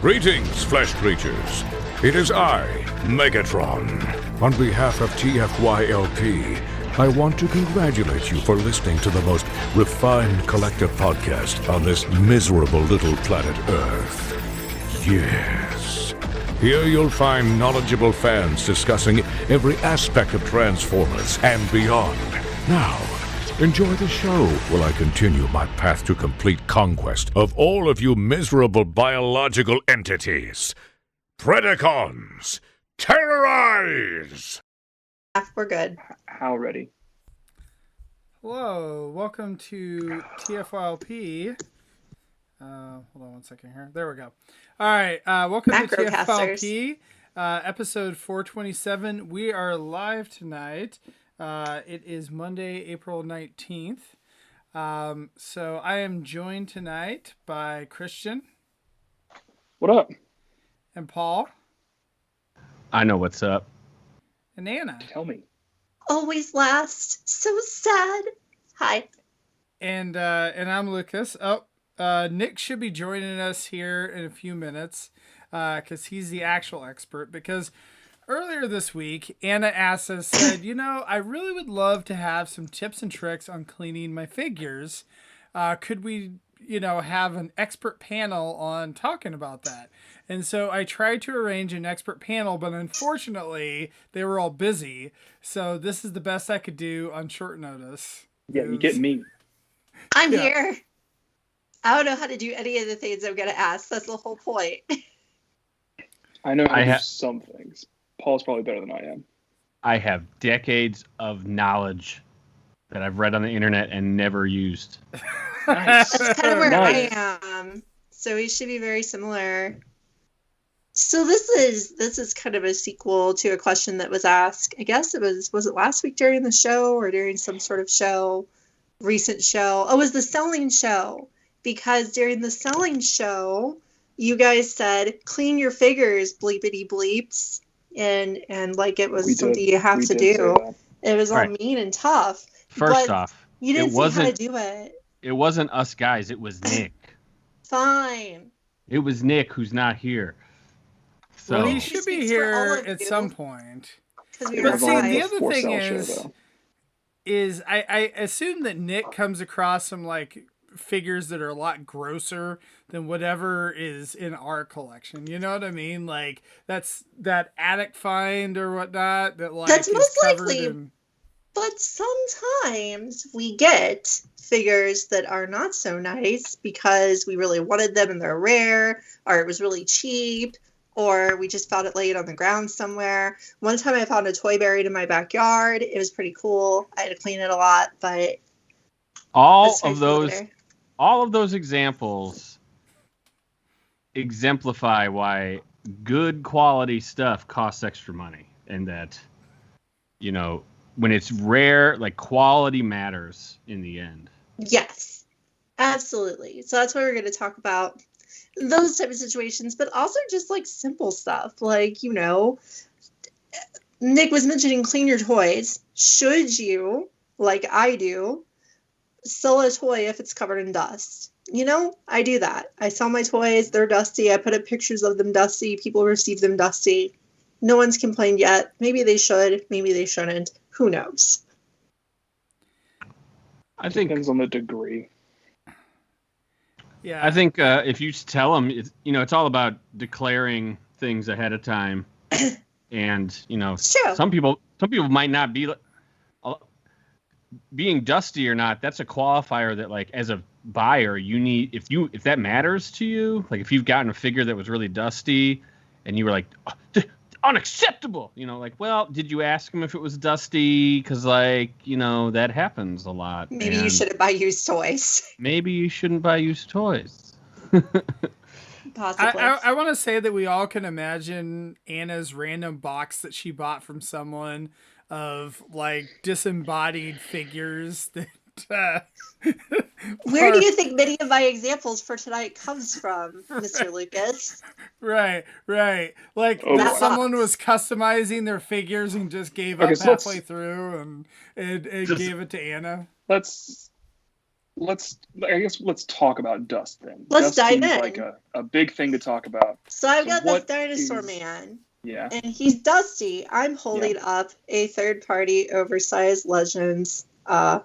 Greetings, flesh creatures. It is I, Megatron. On behalf of TFYLP, I want to congratulate you for listening to the most refined collective podcast on this miserable little planet Earth. Yes. Here you'll find knowledgeable fans discussing every aspect of Transformers and beyond. Now, enjoy the show while I continue my path to complete conquest of all of you miserable biological entities. Predacons, terrorize! We're good. How ready? Hello, welcome to TFYLP. Hold on one second here. There we go. All right, welcome to TFYLP, episode 427. We are live tonight. It is Monday, April 19th. So I am joined tonight by Christian. What up? And Paul. I know what's up. And Anna. Tell me. Always last. So sad. Hi. And I'm Lucas. Nick should be joining us here in a few minutes because he's the actual expert. Because earlier this week, Anna asked us, said, I really would love to have some tips and tricks on cleaning my figures. Could we, have an expert panel on talking about that? And so I tried to arrange an expert panel, but unfortunately they were all busy. So this is the best I could do on short notice. Yeah, you get me. I'm here. I don't know how to do any of the things I'm going to ask. That's the whole point. I know how to do some things. Paul's probably better than I am. I have decades of knowledge that I've read on the internet and never used. Nice. That's kind of where Nice. I am. So we should be very similar. So this is kind of a sequel to a question that was asked. I guess it was it last week during the show or during some sort of show, recent show? Oh, it was the selling show. Because during the selling show, you guys said, clean your figures, bleepity bleeps. And like it was something you have to do. It was all mean and tough. First off, you didn't see how to do it. It wasn't us guys. It was Nick. Fine. It was Nick who's not here. So Well, he should be here at some point. But see, the other thing is I assume that Nick comes across some like figures that are a lot grosser than whatever is in our collection. You know what I mean? Like that's that attic find or whatnot that like that's most likely. In... But sometimes we get figures that are not so nice because we really wanted them and they're rare, or it was really cheap, or we just found it laid on the ground somewhere. One time I found a toy buried in my backyard. It was pretty cool. I had to clean it a lot, but all of those examples exemplify why good quality stuff costs extra money, and that, when it's rare, like quality matters in the end. Yes, absolutely. So that's why we're going to talk about those type of situations, but also just like simple stuff. Like, Nick was mentioning clean your toys. Should you, like I do, sell a toy if it's covered in dust? I do that. I sell my toys. They're dusty. I put up pictures of them dusty. People receive them dusty. No one's complained yet. Maybe they should. Maybe they shouldn't. Who knows? I think depends on the degree. Yeah. I think if you tell them, it's all about declaring things ahead of time, and some people might not be being dusty or not. That's a qualifier that, like, as a buyer, you need if that matters to you. Like if you've gotten a figure that was really dusty, and you were like, unacceptable. Well, did you ask him if it was dusty? Because, that happens a lot. Maybe you shouldn't buy used toys. Maybe you shouldn't buy used toys. Possibly. I want to say that we all can imagine Anna's random box that she bought from someone of, like, disembodied figures that... Where do you think many of my examples for tonight comes from, Mr. Lucas? Right. Like someone was customizing their figures and just gave up halfway through and gave it to Anna. Let's I guess let's talk about dust then. Let's dust dive seems in. like a big thing to talk about. So I've got this dinosaur man. Yeah. And he's dusty. I'm holding up a third-party oversized Legends for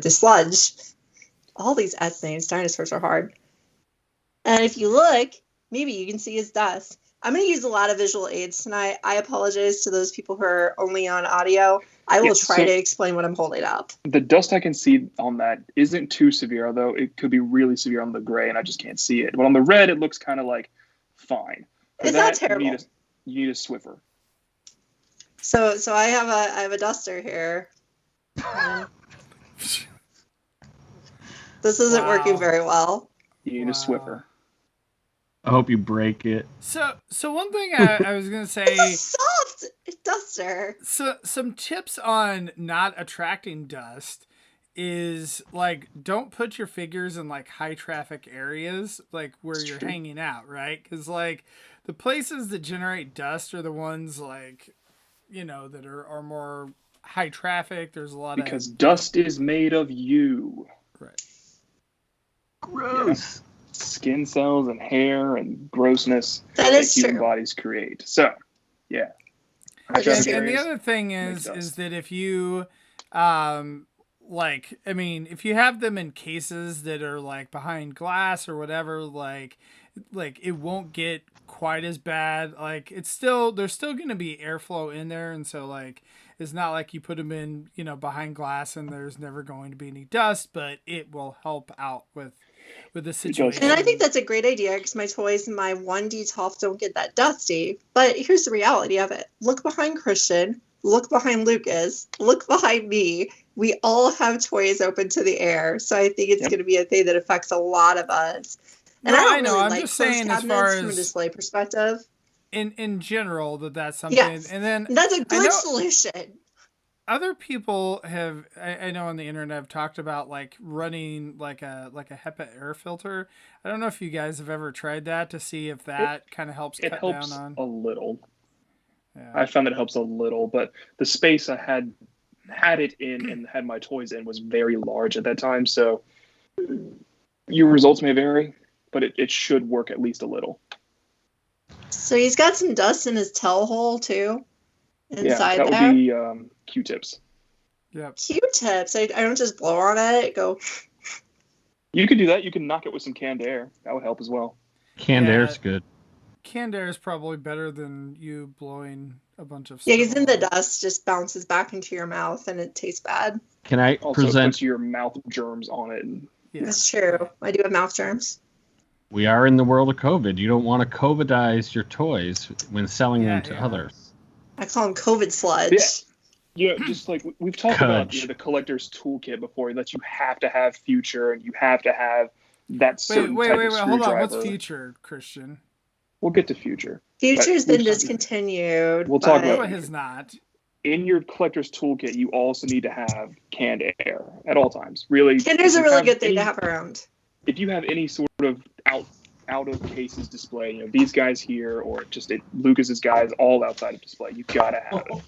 sludge. All these S names, dinosaurs are hard. And if you look, maybe you can see his dust. I'm going to use a lot of visual aids tonight. I apologize to those people who are only on audio. I will try to explain what I'm holding up. The dust I can see on that isn't too severe, although it could be really severe on the gray, and I just can't see it. But on the red, it looks kind of like fine. It's not terrible. You need a Swiffer. So I have a duster here. This isn't working very well. You need a Swiffer. I hope you break it. So one thing I was gonna say. It's a soft duster. So some tips on not attracting dust is like don't put your figures in like high traffic areas, like where you're hanging out, right? Because like the places that generate dust are the ones like, you know, that are more high traffic. There's a lot because dust is made of you. Right. Gross. Yeah. Skin cells and hair and grossness that human bodies create. So, yeah. And the other thing is that if you, if you have them in cases that are like behind glass or whatever, like it won't get quite as bad. Like there's still going to be airflow in there, and so like it's not like you put them in, you know, behind glass and there's never going to be any dust, but it will help out with the situation. And I think that's a great idea because my toys and my 1D Toff don't get that dusty. But here's the reality of it. Look behind Christian. Look behind Lucas. Look behind me. We all have toys open to the air. So I think it's going to be a thing that affects a lot of us. And I know. I'm just saying as far as from a display perspective. In general, that's something. Yes. And then that's a good solution. Other people have, I know on the internet, have talked about like running like a HEPA air filter. I don't know if you guys have ever tried that to see if that kind of helps cut down on. A little. Yeah. I found it helps a little, but the space I had it in and had my toys in was very large at that time. So your results may vary, but it should work at least a little. So he's got some dust in his tail hole too. Inside that there. would be Q-tips. Yep. Q-tips. I don't just blow on it. Go. You could do that. You can knock it with some canned air. That would help as well. Canned air is good. Canned air is probably better than you blowing a bunch of stuff. Yeah, because then the dust just bounces back into your mouth and it tastes bad. Can I also puts your mouth germs on it? Yeah. That's true. I do have mouth germs. We are in the world of COVID. You don't want to COVIDize your toys when selling them to others. I call them COVID sludge. Yeah, just like we've talked about the collector's toolkit before, that you have to have Future and you have to have that certain type of screwdriver. Hold on. What's Future, Christian? We'll get to Future. Future's been discontinued. We'll talk about it. Has not. In your collector's toolkit, you also need to have canned air at all times. Really, canned air's a really good thing to have around. If you have any sort of out of cases display, you know, these guys here or just Lucas's guys all outside of display, you gotta have it.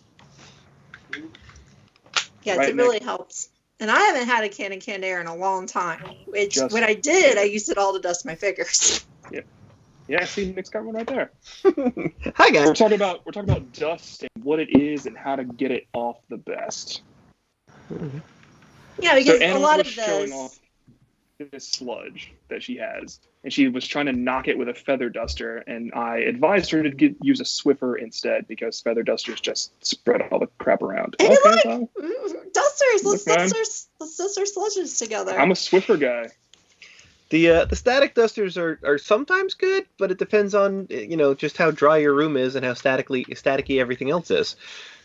Yes, right, it really helps. And I haven't had a can of canned air in a long time. Which when I did, I used it all to dust my figures. Yeah, see, Nick's got one right there. Hi guys. We're talking about dust and what it is and how to get it off the best. Yeah, because a lot of showing off this sludge that she has, and she was trying to knock it with a feather duster, and I advised her to use a Swiffer instead because feather dusters just spread all the crap around. Hey, look, dusters. Let's dust our sludges together. I'm a Swiffer guy. The static dusters are sometimes good, but it depends on just how dry your room is and how staticky everything else is.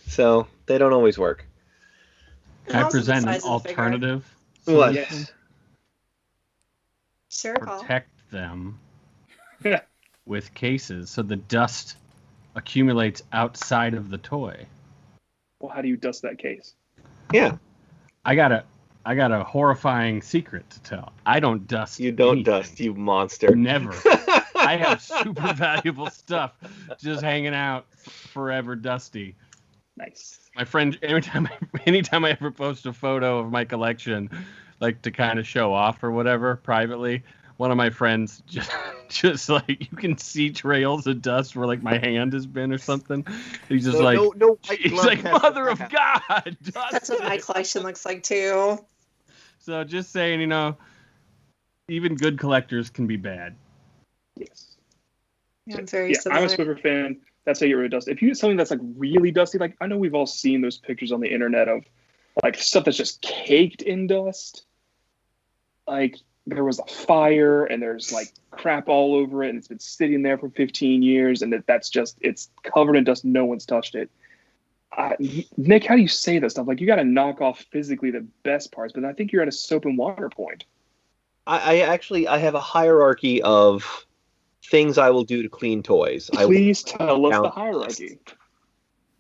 So they don't always work. Can I present an alternative? What? Yes. Sure, protect them with cases so the dust accumulates outside of the toy. Well, how do you dust that case? Yeah. I got a horrifying secret to tell. I don't dust. You don't anything. Dust, you monster. Never. I have super valuable stuff just hanging out forever dusty. Nice. My friend, anytime I ever post a photo of my collection, like to kind of show off or whatever privately. One of my friends just like you can see trails of dust where like my hand has been or something. He's just no white he's glove like, test mother with of that. God, That's what my dust. collection looks like too. So just saying, even good collectors can be bad. Yes. Yeah, So, I'm very yeah, I'm a similar. Swiffer fan. That's how you get rid of dust. If you get something that's like really dusty, like I know we've all seen those pictures on the internet of like stuff that's just caked in dust. Like there was a fire and there's like crap all over it and it's been sitting there for 15 years and that's just it's covered in dust. No one's touched it. Nick, how do you say that stuff? Like you got to knock off physically the best parts, but I think you're at a soap and water point. I have a hierarchy of things I will do to clean toys. Please tell us the down- hierarchy.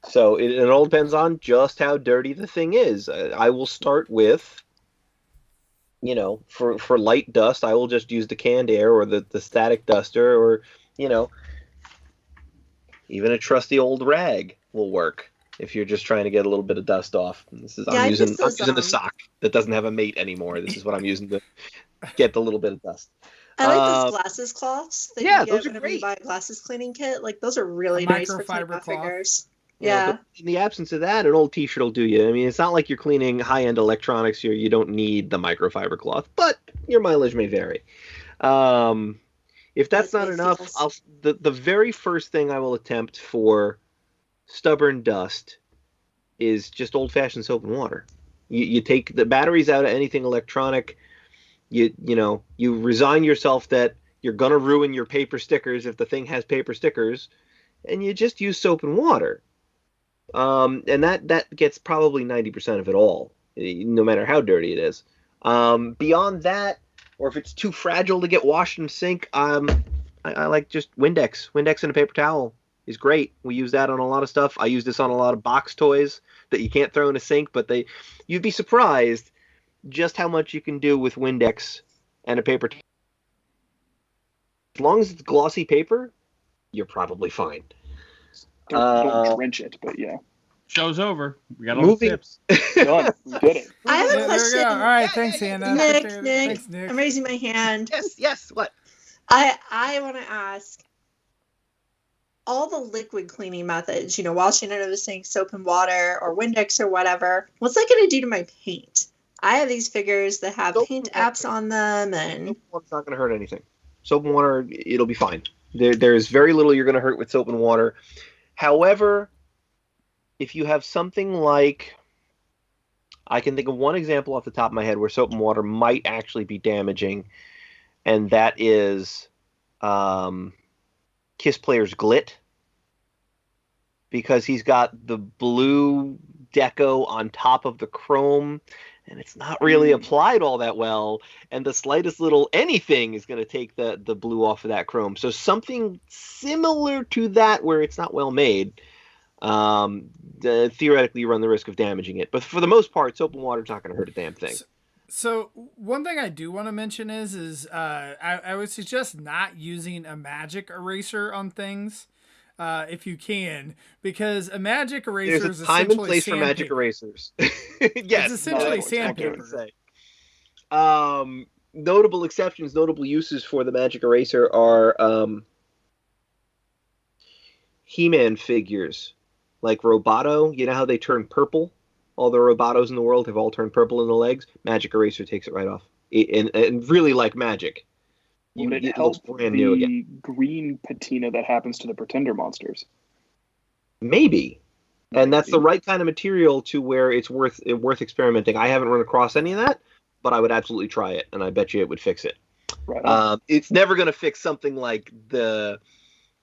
So it all depends on just how dirty the thing is. I will start with, for light dust, I will just use the canned air or the static duster, or, even a trusty old rag will work if you're just trying to get a little bit of dust off. I'm using the sock that doesn't have a mate anymore. This is what I'm using to get the little bit of dust. I like those glasses cloths that yeah, you those get are whenever you great. buy a glasses cleaning kit. Like those are really A nice for cleaning microfiber my cloth. fingers. Yeah, but in the absence of that, an old t-shirt will do you. I mean, it's not like you're cleaning high-end electronics here. You don't need the microfiber cloth, but your mileage may vary. If that's not enough, the very first thing I will attempt for stubborn dust is just old-fashioned soap and water. You take the batteries out of anything electronic. You resign yourself that you're gonna ruin your paper stickers if the thing has paper stickers, and you just use soap and water. And that gets probably 90% of it all, no matter how dirty it is. Beyond that, or if it's too fragile to get washed in the sink, I like just Windex. Windex and a paper towel is great. We use that on a lot of stuff. I use this on a lot of box toys that you can't throw in a sink, but you'd be surprised just how much you can do with Windex and a paper towel. As long as it's glossy paper, you're probably fine. Don't drench it, but yeah. Show's over. We got all the tips. Done. We did it. I have a There we question. go. All right, thanks, Anna. Nick, Thanks, Nick. I'm raising my hand. Yes. What? I want to ask all the liquid cleaning methods, washing under the sink, soap and water, or Windex or whatever. What's that going to do to my paint? I have these figures that have paint apps on them, and soap and water's not going to hurt anything. Soap and water, it'll be fine. There's very little you're going to hurt with soap and water. However, if you have something like, I can think of one example off the top of my head where soap and water might actually be damaging, and that is Kiss Player's Glit, because he's got the blue deco on top of the chrome, and it's not really applied all that well, and the slightest little anything is going to take the blue off of that chrome. So something similar to that where it's not well made, theoretically you run the risk of damaging it. But for the most part, soap and water is not going to hurt a damn thing. So one thing I do want to mention is I would suggest not using a magic eraser on things. If you can, because a magic eraser There's is a time and place essentially for magic sandpaper. erasers. Yes, It's essentially that's accurate to sandpaper. say. Notable exceptions, notable uses for the magic eraser are He-Man figures, like Roboto. You know how they turn purple? All the Robotos in the world have all turned purple in the legs. Magic eraser takes it right off, and really like magic. Would it It help looks brand new again. the green patina that happens to the Pretender monsters? Maybe. And that's the Maybe. right kind of material to where it's worth experimenting. I haven't run across any of that, but I would absolutely try it, and I bet you it would fix it. Right on. It's never going to fix something like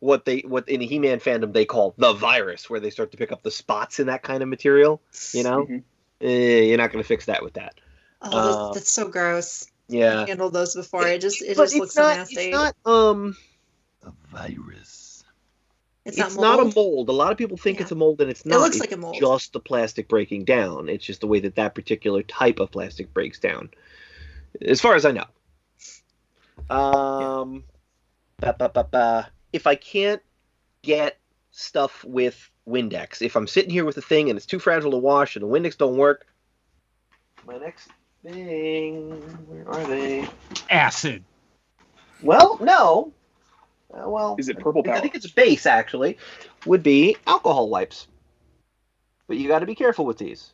what in the He-Man fandom they call the virus, where they start to pick up the spots in that kind of material. Mhm. You're not going to fix that with that. oh, that's so gross. Yeah. I handled those before. It just But looks it's so not, nasty. It's not A virus. It's not a mold. A lot of people think Yeah. it's a mold, and it's not. looks It's like a mold. just the plastic breaking down. It's just the way that particular type of plastic breaks down, as far as I know. If I can't get stuff with Windex, if I'm sitting here with a thing and it's too fragile to wash and the Windex don't work, my next Bing. Where are they? Acid. Well, no. Well, Is it purple power? I think it's base, actually. Would be alcohol wipes. But you got to be careful with these.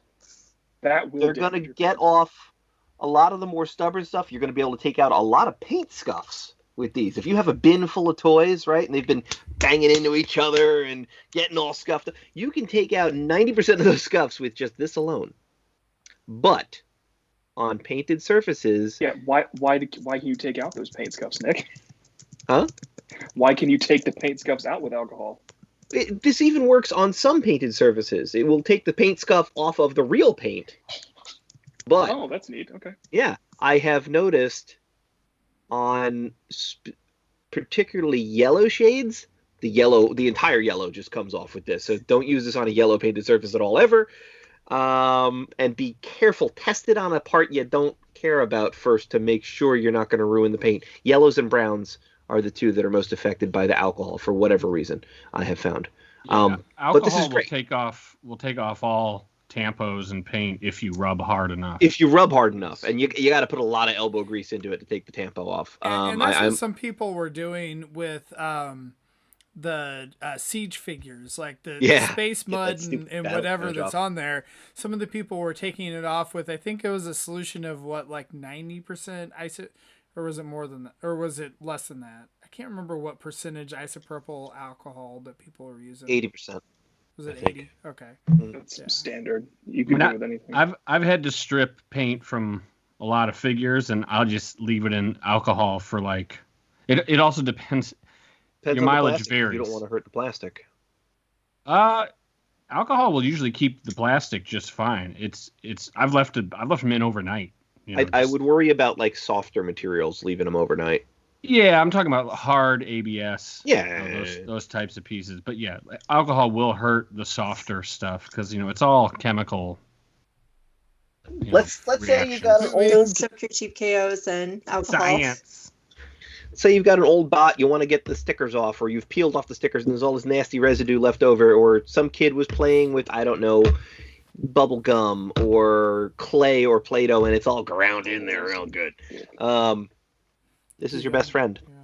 That will They're going to damage your get paint. off a lot of the more stubborn stuff. You're going to be able to take out a lot of paint scuffs with these. If you have a bin full of toys, right, and they've been banging into each other and getting all scuffed up, you can take out 90% of those scuffs with just this alone. But on painted surfaces... Yeah, why can you take out those paint scuffs, Nick? Huh? Why can you take the paint scuffs out with alcohol? This even works on some painted surfaces. It will take the paint scuff off of the real paint. But Oh, that's neat. Okay. yeah, I have noticed on particularly yellow shades, the entire yellow just comes off with this. So don't use this on a yellow painted surface at all ever. And be careful. Test it on a part you don't care about first to make sure you're not going to ruin the paint. Yellows and browns are the two that are most affected by the alcohol for whatever reason, I have found. Yeah, But this is alcohol great. will take off all tampos and paint if you rub hard enough. If you rub hard enough, and you got to put a lot of elbow grease into it to take the tampo off. And that's what some people were doing with the siege figures, like the space mud and whatever that's on there. Some of the people were taking it off with, I think it was a solution of what, like 90% or was it more than that, or was it less than that? I can't remember what percentage isopropyl alcohol that people were using. 80%. Was it 80? Okay. That's standard. You can do with anything. I've had to strip paint from a lot of figures, and I'll just leave it in alcohol for like. It also depends. Your mileage varies. You don't want to hurt the plastic. Alcohol will usually keep the plastic just fine. I've left them in overnight. You know, I would worry about like softer materials, leaving them overnight. Yeah, I'm talking about hard ABS. Yeah, those types of pieces. But yeah, alcohol will hurt the softer stuff because it's all chemical. Let's say you got an old soak your cheap KOs and alcohol. Science. Say you've got an old bot, you want to get the stickers off, or you've peeled off the stickers and there's all this nasty residue left over, or some kid was playing with, I don't know, bubble gum or clay or Play-Doh and it's all ground in there real good. This is your best friend. Yeah.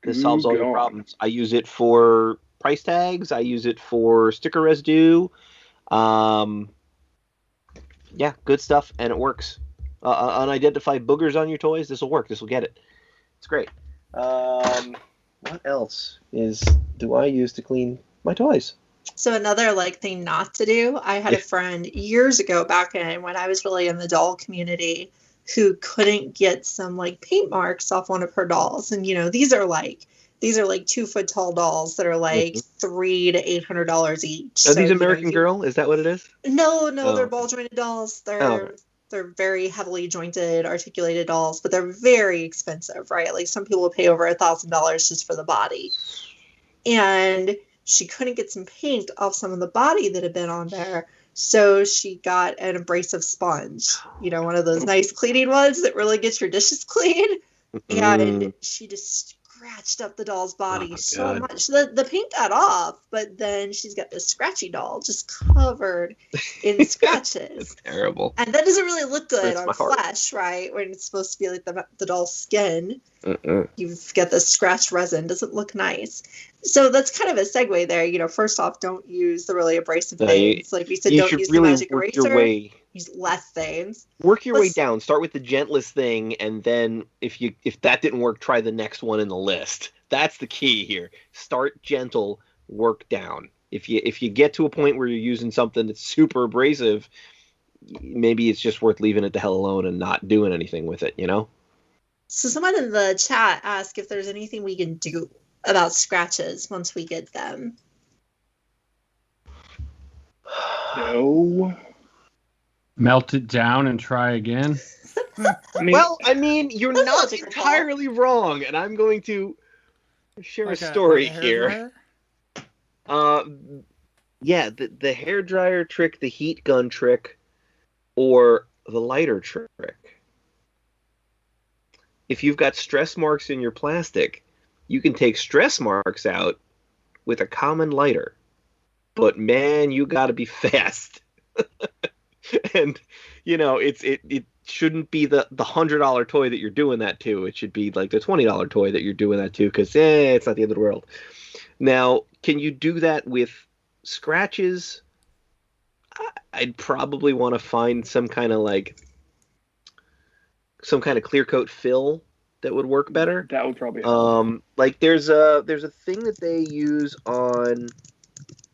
This solves all your problems. I use it for price tags. I use it for sticker residue. Yeah, good stuff, and it works. Unidentified boogers on your toys, this will work. This will get it. It's great. What else do I use to clean my toys? So another thing not to do, I had a friend years ago back when I was really in the doll community who couldn't get some paint marks off one of her dolls. And these are 2 foot tall dolls that are $300 to $800 each. Are these American Girl? Is that what it is? No, they're ball jointed dolls. They're very heavily jointed, articulated dolls, but they're very expensive, right? Like some people will pay over $1,000 just for the body. And she couldn't get some paint off some of the body that had been on there. So she got an abrasive sponge, one of those nice cleaning ones that really gets your dishes clean. And she just scratched up the doll's body so much. The paint got off, but then she's got this scratchy doll just covered in scratches. It's terrible. And that doesn't really look good on flesh, right? When it's supposed to be like the doll's skin. You've got the scratched resin. Doesn't look nice. So that's kind of a segue there. First off, don't use the really abrasive things. Like we said, don't use the magic eraser. Use less things. Work your way down. Start with the gentlest thing, and then if that didn't work, try the next one in the list. That's the key here. Start gentle, work down. If you get to a point where you're using something that's super abrasive, maybe it's just worth leaving it the hell alone and not doing anything with it, So someone in the chat asked if there's anything we can do about scratches once we get them. No. Melt it down and try again. You're not entirely wrong, and I'm going to share a story here. The hairdryer trick, the heat gun trick, or the lighter trick. If you've got stress marks in your plastic, you can take stress marks out with a common lighter. But man, you got to be fast. And shouldn't be the $100 toy that you're doing that to. It should be like the $20 toy that you're doing that to, because it's not the end of the world. Now, can you do that with scratches? I'd probably want to find some kind of clear coat fill that would work better. That would probably help. Like there's a thing that they use on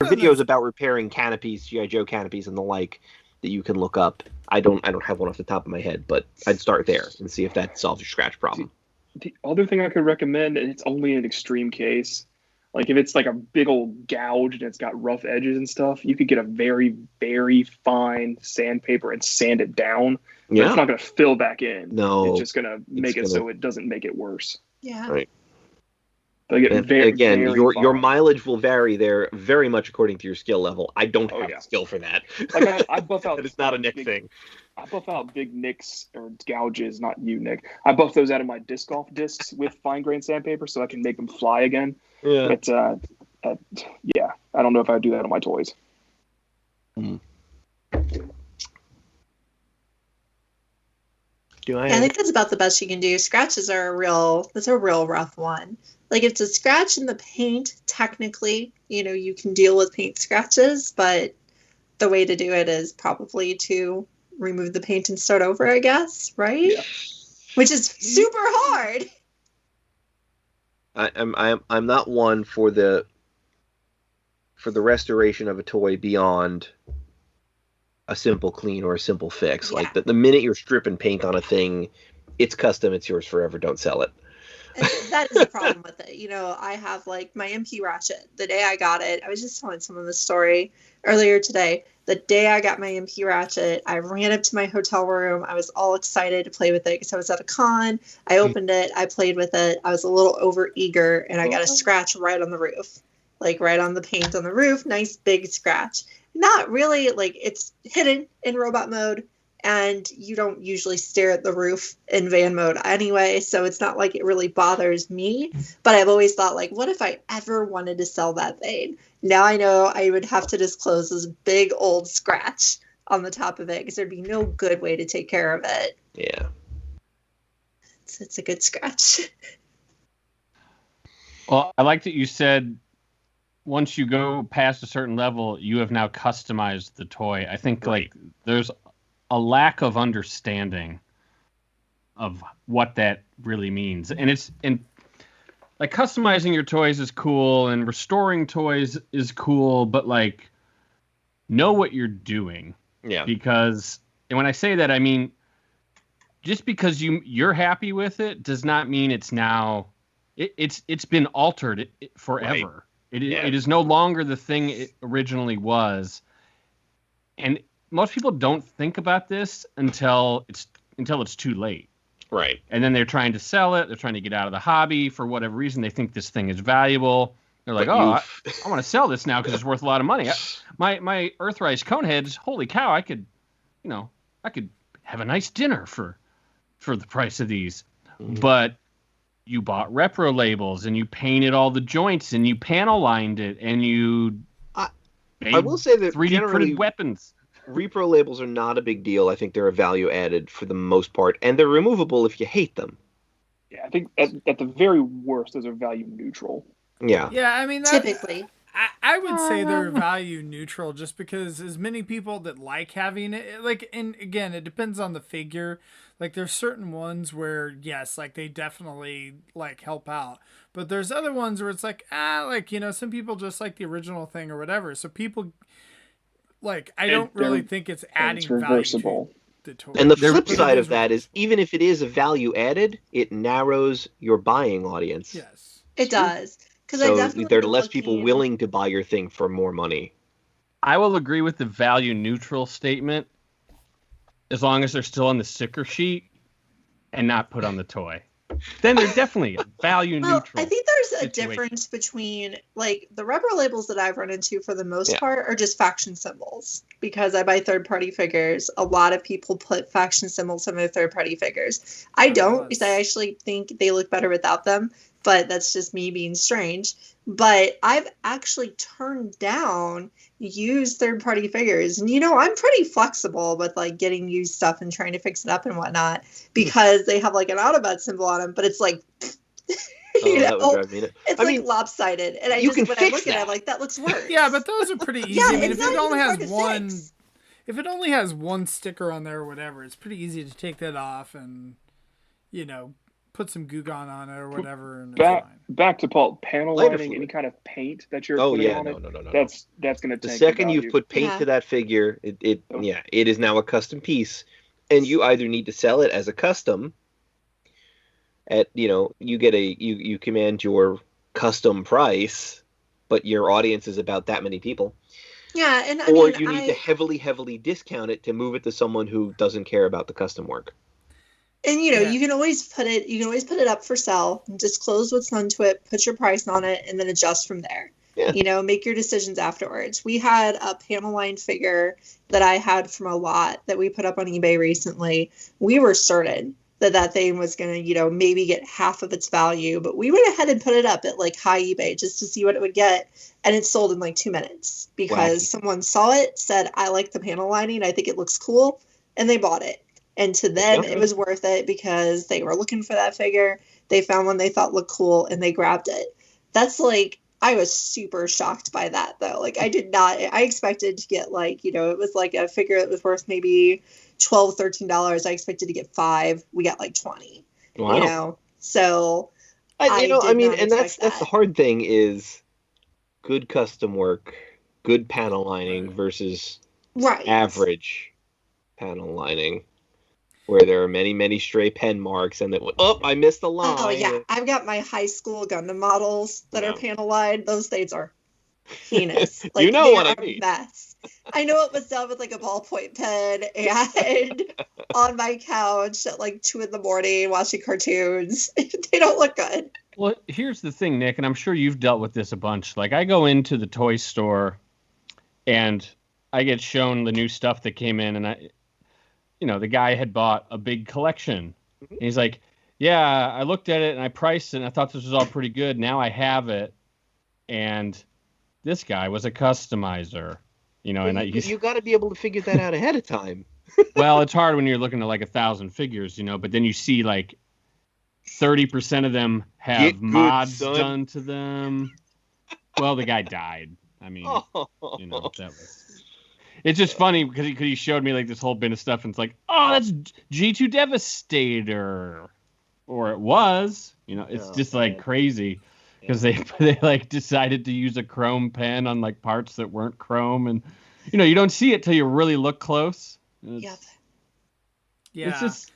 videos about repairing canopies, G.I. Joe canopies and the like, that you can look up. I don't have one off the top of my head, but I'd start there and see if that solves your scratch problem. The other thing I could recommend, and it's only an extreme case, like if it's like a big old gouge and it's got rough edges and stuff, you could get a very, very fine sandpaper and sand it down. But Yeah. it's not going to fill back in. No. It's just going to make it so it doesn't make it worse. Yeah. Right. Like Again, your fine. mileage will vary there very much according to your skill level. I don't Oh, have yeah. the skill for that. Like I buff out. That is not a Nick thing. I buff out big nicks or gouges, not you, Nick. I buff those out of my disc golf discs with fine grain sandpaper so I can make them fly again. Yeah. But yeah, I don't know if I would do that on my toys. I think that's about the best you can do. Scratches are that's a real rough one. Like if it's a scratch in the paint, technically, you can deal with paint scratches, but the way to do it is probably to remove the paint and start over, I guess, right? Yeah. Which is super hard. I'm not one for the restoration of a toy beyond a simple clean or a simple fix. Yeah. Like the minute you're stripping paint on a thing, it's custom, it's yours forever, don't sell it. And that is the problem with it. I have like my MP ratchet. The day I got it, I was just telling someone the story earlier today. The day I got my MP ratchet, I ran up to my hotel room. I was all excited to play with it because I was at a con. I opened it. I played with it. I was a little over eager, and I got a scratch right on the roof, like right on the paint on the roof. Nice big scratch. Not really, like it's hidden in robot mode, and you don't usually stare at the roof in van mode anyway, so it's not like it really bothers me. But I've always thought, like, what if I ever wanted to sell that thing? Now I know I would have to disclose this big old scratch on the top of it because there'd be no good way to take care of it. Yeah. It's a good scratch. Well, I like that you said once you go past a certain level, you have now customized the toy. I think like there's a lack of understanding of what that really means. And like customizing your toys is cool and restoring toys is cool, but like know what you're doing. Yeah. Because, and when I say that, I mean, just because you're happy with it does not mean it's now it's been altered forever. Right. It is no longer the thing it originally was. And most people don't think about this until it's too late. Right. And then they're trying to sell it. They're trying to get out of the hobby for whatever reason. They think this thing is valuable. They're like, I want to sell this now because it's worth a lot of money. My Earthrise Coneheads, holy cow, I could have a nice dinner for the price of these. Mm-hmm. But you bought repro labels and you painted all the joints and you panel lined it and you I will say that 3D printed weapons. Repro labels are not a big deal. I think they're a value added for the most part, and they're removable if you hate them. Yeah, I think at the very worst, those are value neutral. Yeah. Yeah, I mean, Typically. I would say they're value neutral just because as many people that like having it, like, and again, it depends on the figure. Like there's certain ones where, yes, like they definitely like help out, but there's other ones where it's like, some people just like the original thing or whatever. So people like, I don't really think it's adding value to the toy. And the flip side of that is even if it is a value added, it narrows your buying audience. Yes, it does. So there are less people willing to buy your thing for more money. I will agree with the value neutral statement as long as they're still on the sticker sheet and not put on the toy. Then they're definitely value neutral. I think there's a difference between like the rubber labels that I've run into for the most part are just faction symbols because I buy third-party figures. A lot of people put faction symbols on their third-party figures. I don't because I actually think they look better without them. But that's just me being strange. but I've actually turned down used third-party figures. And I'm pretty flexible with like getting used stuff and trying to fix it up and whatnot because they have like an Autobot symbol on them, but it's like That would drive me nuts. it's like lopsided, and you can when I fix look at it, that. I'm like, that looks worse. Yeah, but those are pretty easy. Yeah, I mean, it's if it not only even has hard to one, fix. if it only has one sticker on there or whatever, it's pretty easy to take that off and put some Goo Gone on it or whatever, and it's fine. Back to Paul, panel Lighter lining, fluid. any kind of paint that you're Oh putting yeah, on no. it, that's going to tank The second the you've value. put paint to that figure, it is now a custom piece, and you either need to sell it as a custom. At you get you command your custom price, but your audience is about that many people. Yeah, and you need to heavily discount it to move it to someone who doesn't care about the custom work. And you can always put it up for sale, disclose what's done to it, put your price on it, and then adjust from there. Yeah. Make your decisions afterwards. We had a panel line figure that I had from a lot that we put up on eBay recently. We were certain that thing was going to, maybe get half of its value, but we went ahead and put it up at like high eBay just to see what it would get. And it sold in like 2 minutes because someone saw it, said, I like the panel lining, I think it looks cool, and they bought it. And to them, it was worth it because they were looking for that figure. They found one they thought looked cool and they grabbed it. That's like, I was super shocked by that though. Like I expected to get like, it was like a figure that was worth maybe $12, $13. I expected to get $5. We got like 20. Wow. So and that's the hard thing is good custom work, good panel lining versus average panel lining, where there are many stray pen marks, and I missed the line. Oh yeah, I've got my high school Gundam models that are panel lined. Those things are heinous. Like, what I mean. Mess. I know it was done with like a ballpoint pen and on my couch at like 2 a.m. watching cartoons. They don't look good. Well, here's the thing, Nick, and I'm sure you've dealt with this a bunch. Like I go into the toy store and I get shown the new stuff that came in, and the guy had bought a big collection. Mm-hmm. And he's like, yeah, I looked at it and I priced it and I thought this was all pretty good. Now I have it. And this guy was a customizer, you got to be able to figure that out ahead of time. Well, it's hard when you're looking at like 1,000 figures, but then you see like 30% of them have mods done to them. Well, the guy died. I mean, that was... It's just funny because he showed me like this whole bin of stuff, and it's like, oh, that's G2 Devastator, or it was. It's just like crazy because they like decided to use a chrome pen on like parts that weren't chrome, and you don't see it till you really look close. Yep. Yeah. It's just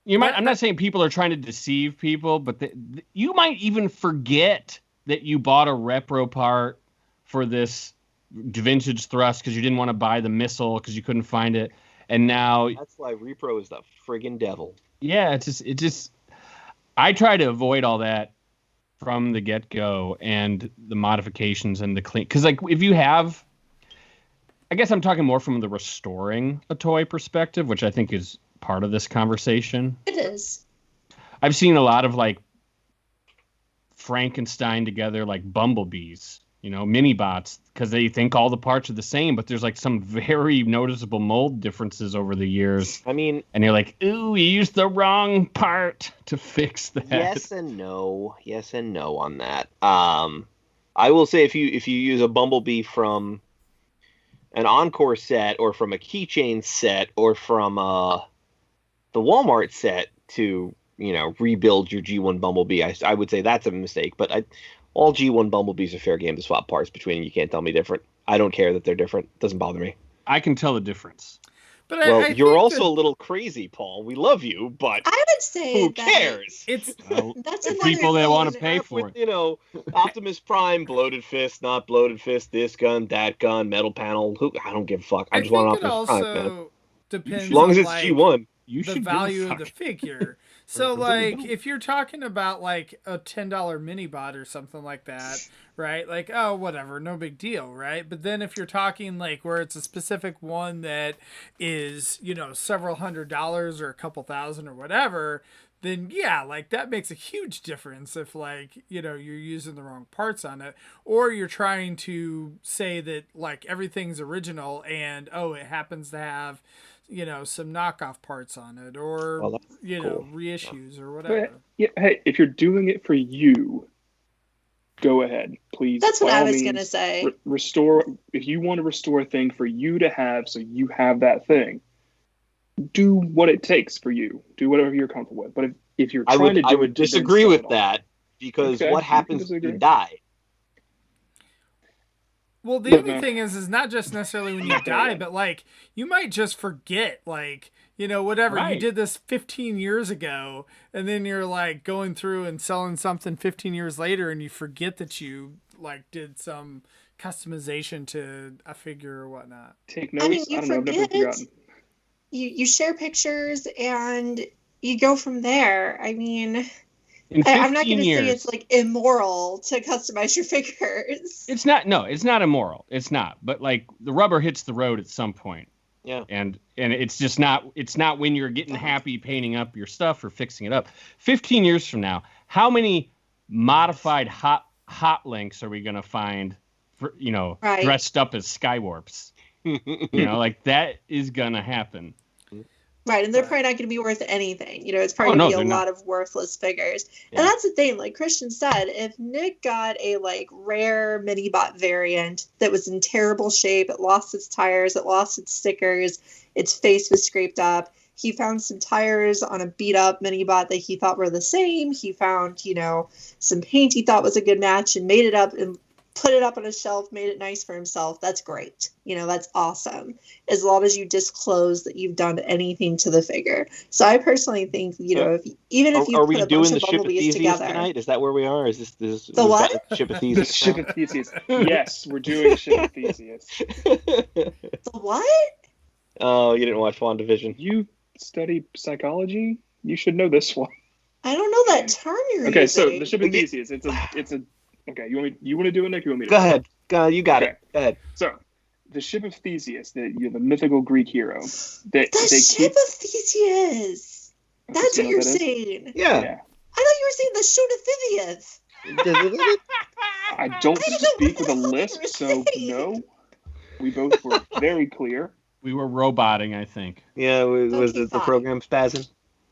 I'm not saying people are trying to deceive people, but you might even forget that you bought a repro part for this vintage thrust because you didn't want to buy the missile because you couldn't find it, and now that's why repro is the friggin' devil. Yeah, it just I try to avoid all that from the get-go and the modifications and the clean, because like if you have, I guess I'm talking more from the restoring a toy perspective, which I think is part of this conversation. It is. I've seen a lot of like Frankenstein together like bumblebees, mini bots, because they think all the parts are the same, but there's like some very noticeable mold differences over the years. I mean, and you're like, ooh, you used the wrong part to fix that. Yes and no on that. I will say if you use a bumblebee from an Encore set or from a keychain set or from the Walmart set to rebuild your G1 Bumblebee, I would say that's a mistake, but all G1 Bumblebees are fair game to swap parts between. You can't tell me different. I don't care that they're different. Doesn't bother me. I can tell the difference. But you're also a little crazy, Paul. We love you, but I would say who cares? It's that's the people that want to pay for with, it. Optimus Prime, bloated fist, not bloated fist, this gun, that gun, metal panel. I don't give a fuck. I just want Optimus Prime, man. Depends as long as on, it's G1. The value of the figure. So, like, if you're talking about, like, a $10 mini bot or something like that, right? Like, oh, whatever, no big deal, right? But then if you're talking, like, where it's a specific one that is, several $100s or a couple thousand or whatever, then yeah, like that makes a huge difference if like, you know, you're using the wrong parts on it, or you're trying to say that like everything's original and oh, it happens to have, you know, some knockoff parts on it, or Well, that's you cool. know, reissues or But, whatever. yeah, hey, if you're doing it for you, go ahead, please. That's what by I all was means, gonna say. Restore. If you want to restore a thing for you to have, so you have that thing, do what it takes for you. Do whatever you're comfortable with. But if you're trying to do I would it, then disagree sell with it on. that because Okay, what you can happens when disagree. you die? Well, the Look, other man. thing is not just necessarily when you Not there die, yet. but like you might just forget, like, you know, whatever you Right. did this 15 years ago, and then you're like going through and selling something 15 years later, and you forget that you like did some customization to a figure or whatnot. Take I mean, notes. you I don't know. I've never forget. forgotten. You share pictures and you go from there. I mean, In I'm not 15 going to say years, it's like immoral to customize your figures. it's not. No, it's not immoral. It's not. But like the rubber hits the road at some point. Yeah. And it's just not. It's not when you're getting happy painting up your stuff or fixing it up. 15 years from now, how many modified hot links are we gonna find? For, you know, Right. dressed up as Skywarps. You know, like that is gonna happen. Right, and they're Right. probably not going to be worth anything. You know, it's probably Oh, no, going to be they're a not. lot of worthless figures. Yeah. And that's the thing, like Christian said, if Nick got a like rare mini bot variant that was in terrible shape, it lost its tires, it lost its stickers, its face was scraped up. He found some tires on a beat up mini bot that he thought were the same. He found, you know, some paint he thought was a good match and made it up and put it up on a shelf, made it nice for himself. That's great. You know, that's awesome. As long as you disclose that you've done anything to the figure. So I personally think, you know, if even if you Are put we a doing bunch the of ship of bumblebees Theseus together. tonight? Is that where we are? Is this The we've what? got the ship of The Theseus? ship of Theseus. Yes, we're doing ship of Theseus. The what? Oh, you didn't watch WandaVision. You study psychology. You should know this one. I don't know that term you're Okay, using. so the ship of Theseus. It's a. Okay, you want to do it, Nick? You want me to? Go ahead. You got Okay. it. Go ahead. So, the ship of Theseus, the mythical Greek hero. The ship of Theseus. That's what you're that is? saying. Yeah. Yeah. I thought you were saying the shoot of Theseus. I don't I don't know speak what with a the hell you lisp, were so saying. no. We both were very clear. We were roboting, I think. Yeah. Was Okay, it the fine. program spazzing?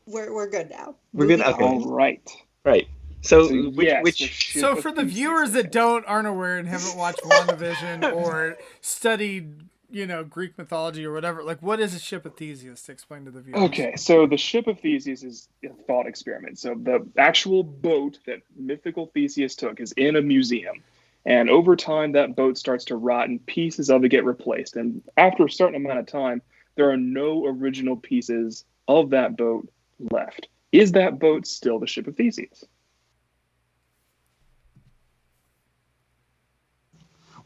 We're good now. We're good? Moving Okay. on. All right. Right. So, So yes, the which ship So of for the Theseus. viewers that aren't aware and haven't watched WandaVision or studied, you know, Greek mythology or whatever, like what is a ship of Theseus? To explain to the viewers. Okay, so the ship of Theseus is a thought experiment. So the actual boat that mythical Theseus took is in a museum. And over time, that boat starts to rot and pieces of it get replaced. And after a certain amount of time, there are no original pieces of that boat left. Is that boat still the ship of Theseus?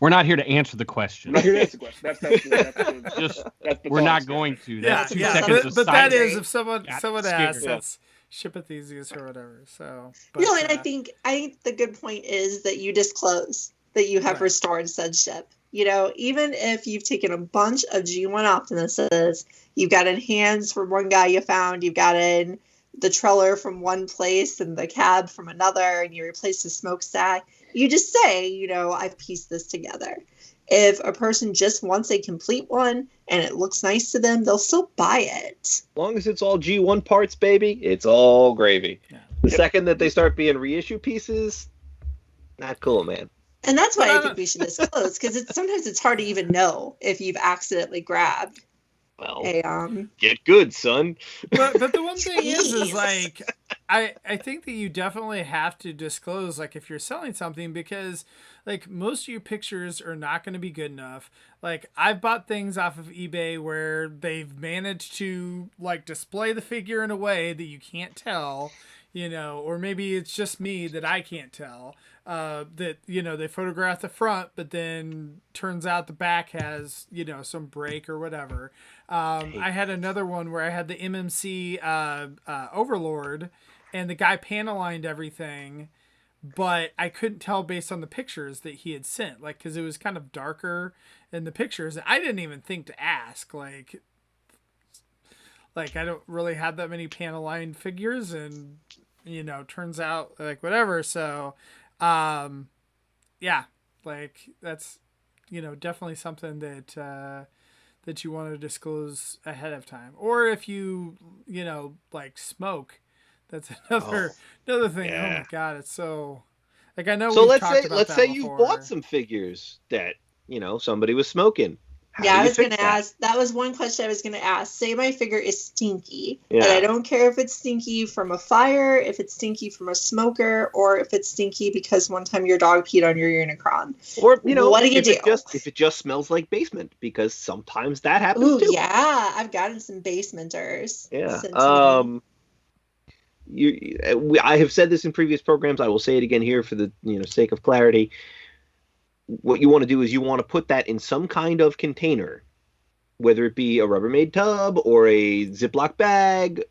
We're not here to answer the question. I'm not here to answer the question. That's Just that's the we're thought not experiment. going to. Yeah, That's 2 yeah, seconds of but that silence. is if someone Got someone scared. asks, Yeah. that's ship of Theseus or whatever. So, but, No, and I think the good point is that you disclose that you have Right. restored said ship. You know, even if you've taken a bunch of G1 Optimuses, you've got in hands from one guy you found, you've got in the Treller from one place and the cab from another, and you replace the smokestack, you just say, you know, I've pieced this together. If a person just wants a complete one and it looks nice to them, they'll still buy it. as long as it's all G1 parts, baby, it's all gravy. Yeah. The second that they start being reissue pieces, not cool, man. And that's why But I I think we should disclose, because sometimes it's hard to even know if you've accidentally grabbed Well, a get good, son. but the one thing is Jeez. like I think that you definitely have to disclose like if you're selling something, because like most of your pictures are not going to be good enough. Like I've bought things off of eBay where they've managed to like display the figure in a way that you can't tell, you know, or maybe it's just me that I can't tell. That, you know, they photograph the front, but then turns out the back has, you know, some break or whatever. I had another one where I had the MMC Overlord, and the guy panel-lined everything, but I couldn't tell based on the pictures that he had sent, like, because it was kind of darker in the pictures. I didn't even think to ask, like Like, I don't really have that many Panaline figures, and turns out like whatever. So, yeah, like that's definitely something that that you want to disclose ahead of time. Or if you like smoke, that's another thing. yeah. Oh my god, it's so like I know So we've let's talked say about let's that say before. you've bought some figures that somebody was smoking. How Yeah, do I you was going fix to that? ask. That was one question I was going to ask. Say my figure is stinky, Yeah. and I don't care if it's stinky from a fire, if it's stinky from a smoker, or if it's stinky because one time your dog peed on your Unicron. Or what do you do? If it just smells like basement, because sometimes that happens Ooh, too. yeah, I've gotten some basementers. Yeah. sent to me. I have said this in previous programs. I will say it again here for the sake of clarity. What you want to do is you want to put that in some kind of container, whether it be a Rubbermaid tub or a Ziploc bag,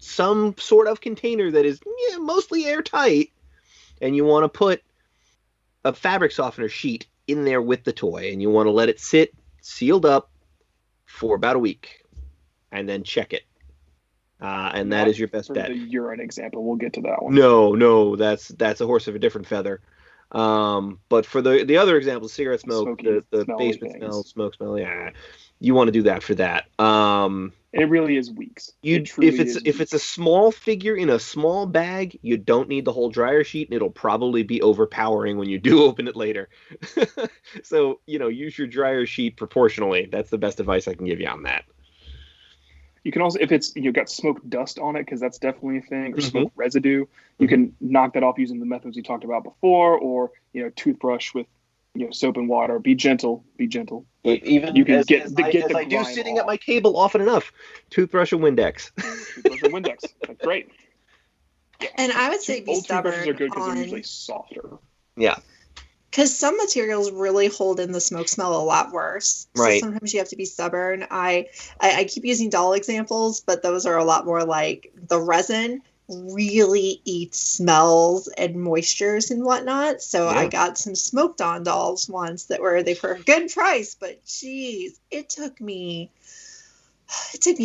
some sort of container that is mostly airtight, and you want to put a fabric softener sheet in there with the toy, and you want to let it sit sealed up for about a week, and then check it. And that is your best bet. For the urine example, we'll get to that one. No, that's a horse of a different feather. But for the other example, cigarette smoke, Smoky, the smelly basement things. smell, smoke smell, yeah, you want to do that for that. It really is weeks. If it's a small figure in a small bag, you don't need the whole dryer sheet, and it'll probably be overpowering when you do open it later. So use your dryer sheet proportionally. That's the best advice I can give you on that. You can also, if it's you've got smoke dust on it, because that's definitely a thing, or smoke residue, you can knock that off using the methods we talked about before, or toothbrush with soap and water. Be gentle. Even you can as I do sitting at my table often enough, toothbrush and Windex. Toothbrush and Windex. That's great. And I would say be Old stubborn. toothbrushes are good because on... they're usually softer. Yeah. Because some materials really hold in the smoke smell a lot worse. Right. So sometimes you have to be stubborn. I keep using doll examples, but those are a lot more like the resin really eats smells and moistures and whatnot. So Yeah. I got some smoked on dolls once they were a good price, but geez, it took me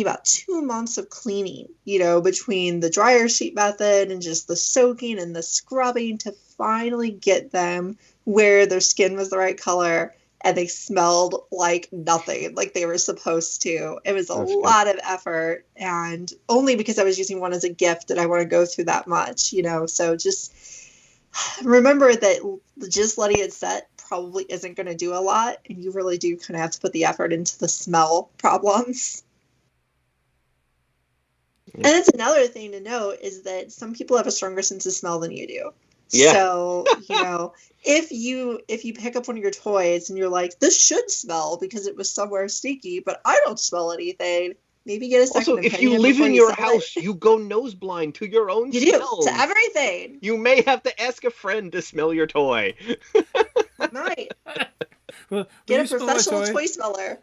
about 2 months of cleaning, between the dryer sheet method and just the soaking and the scrubbing to finally get them where their skin was the right color and they smelled like nothing, like they were supposed to. It was a lot of effort, and only because I was using one as a gift did I want to go through that much, So just remember that just letting it set probably isn't going to do a lot, and you really do kind of have to put the effort into the smell problems. And that's another thing to note is that some people have a stronger sense of smell than you do. Yeah. So, if you pick up one of your toys and you're like, this should smell because it was somewhere stinky, but I don't smell anything, maybe get a second opinion. Also, if you live in your house, you go nose blind to your own smells. You do, to everything. You may have to ask a friend to smell your toy. Right. Get a professional toy smeller.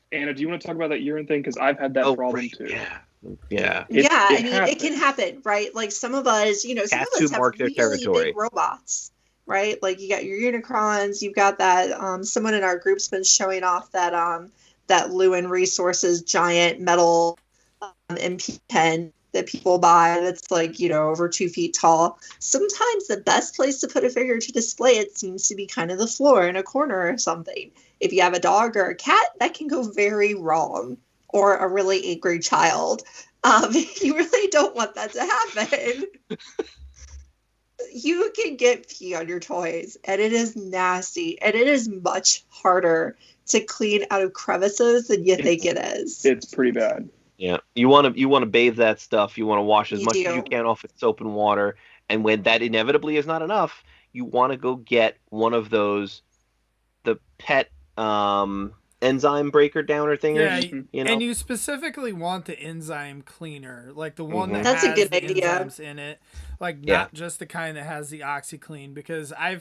Anna, do you want to talk about that urine thing? Because I've had that problem too. Yeah. It can happen, right? Like some of us, some of us have really big robots, right? Like you got your Unicrons, you've got that. Someone in our group's been showing off that Lewin Resources giant metal MP pen that people buy that's like over 2 feet tall. Sometimes the best place to put a figure to display it seems to be kind of the floor in a corner or something. If you have a dog or a cat, that can go very wrong. Or a really angry child. You really don't want that to happen. You can get pee on your toys, and it is nasty, and it is much harder to clean out of crevices than you think it is. It's pretty bad. Yeah, you want to bathe that stuff. You want to wash as much as you can off with soap and water, and when that inevitably is not enough, you want to go get one of those, the pet enzyme breaker downer thingers. Yeah, and you specifically want the enzyme cleaner, like the one that That's has a good the idea. enzymes in it, like not just the kind that has the OxyClean. Because I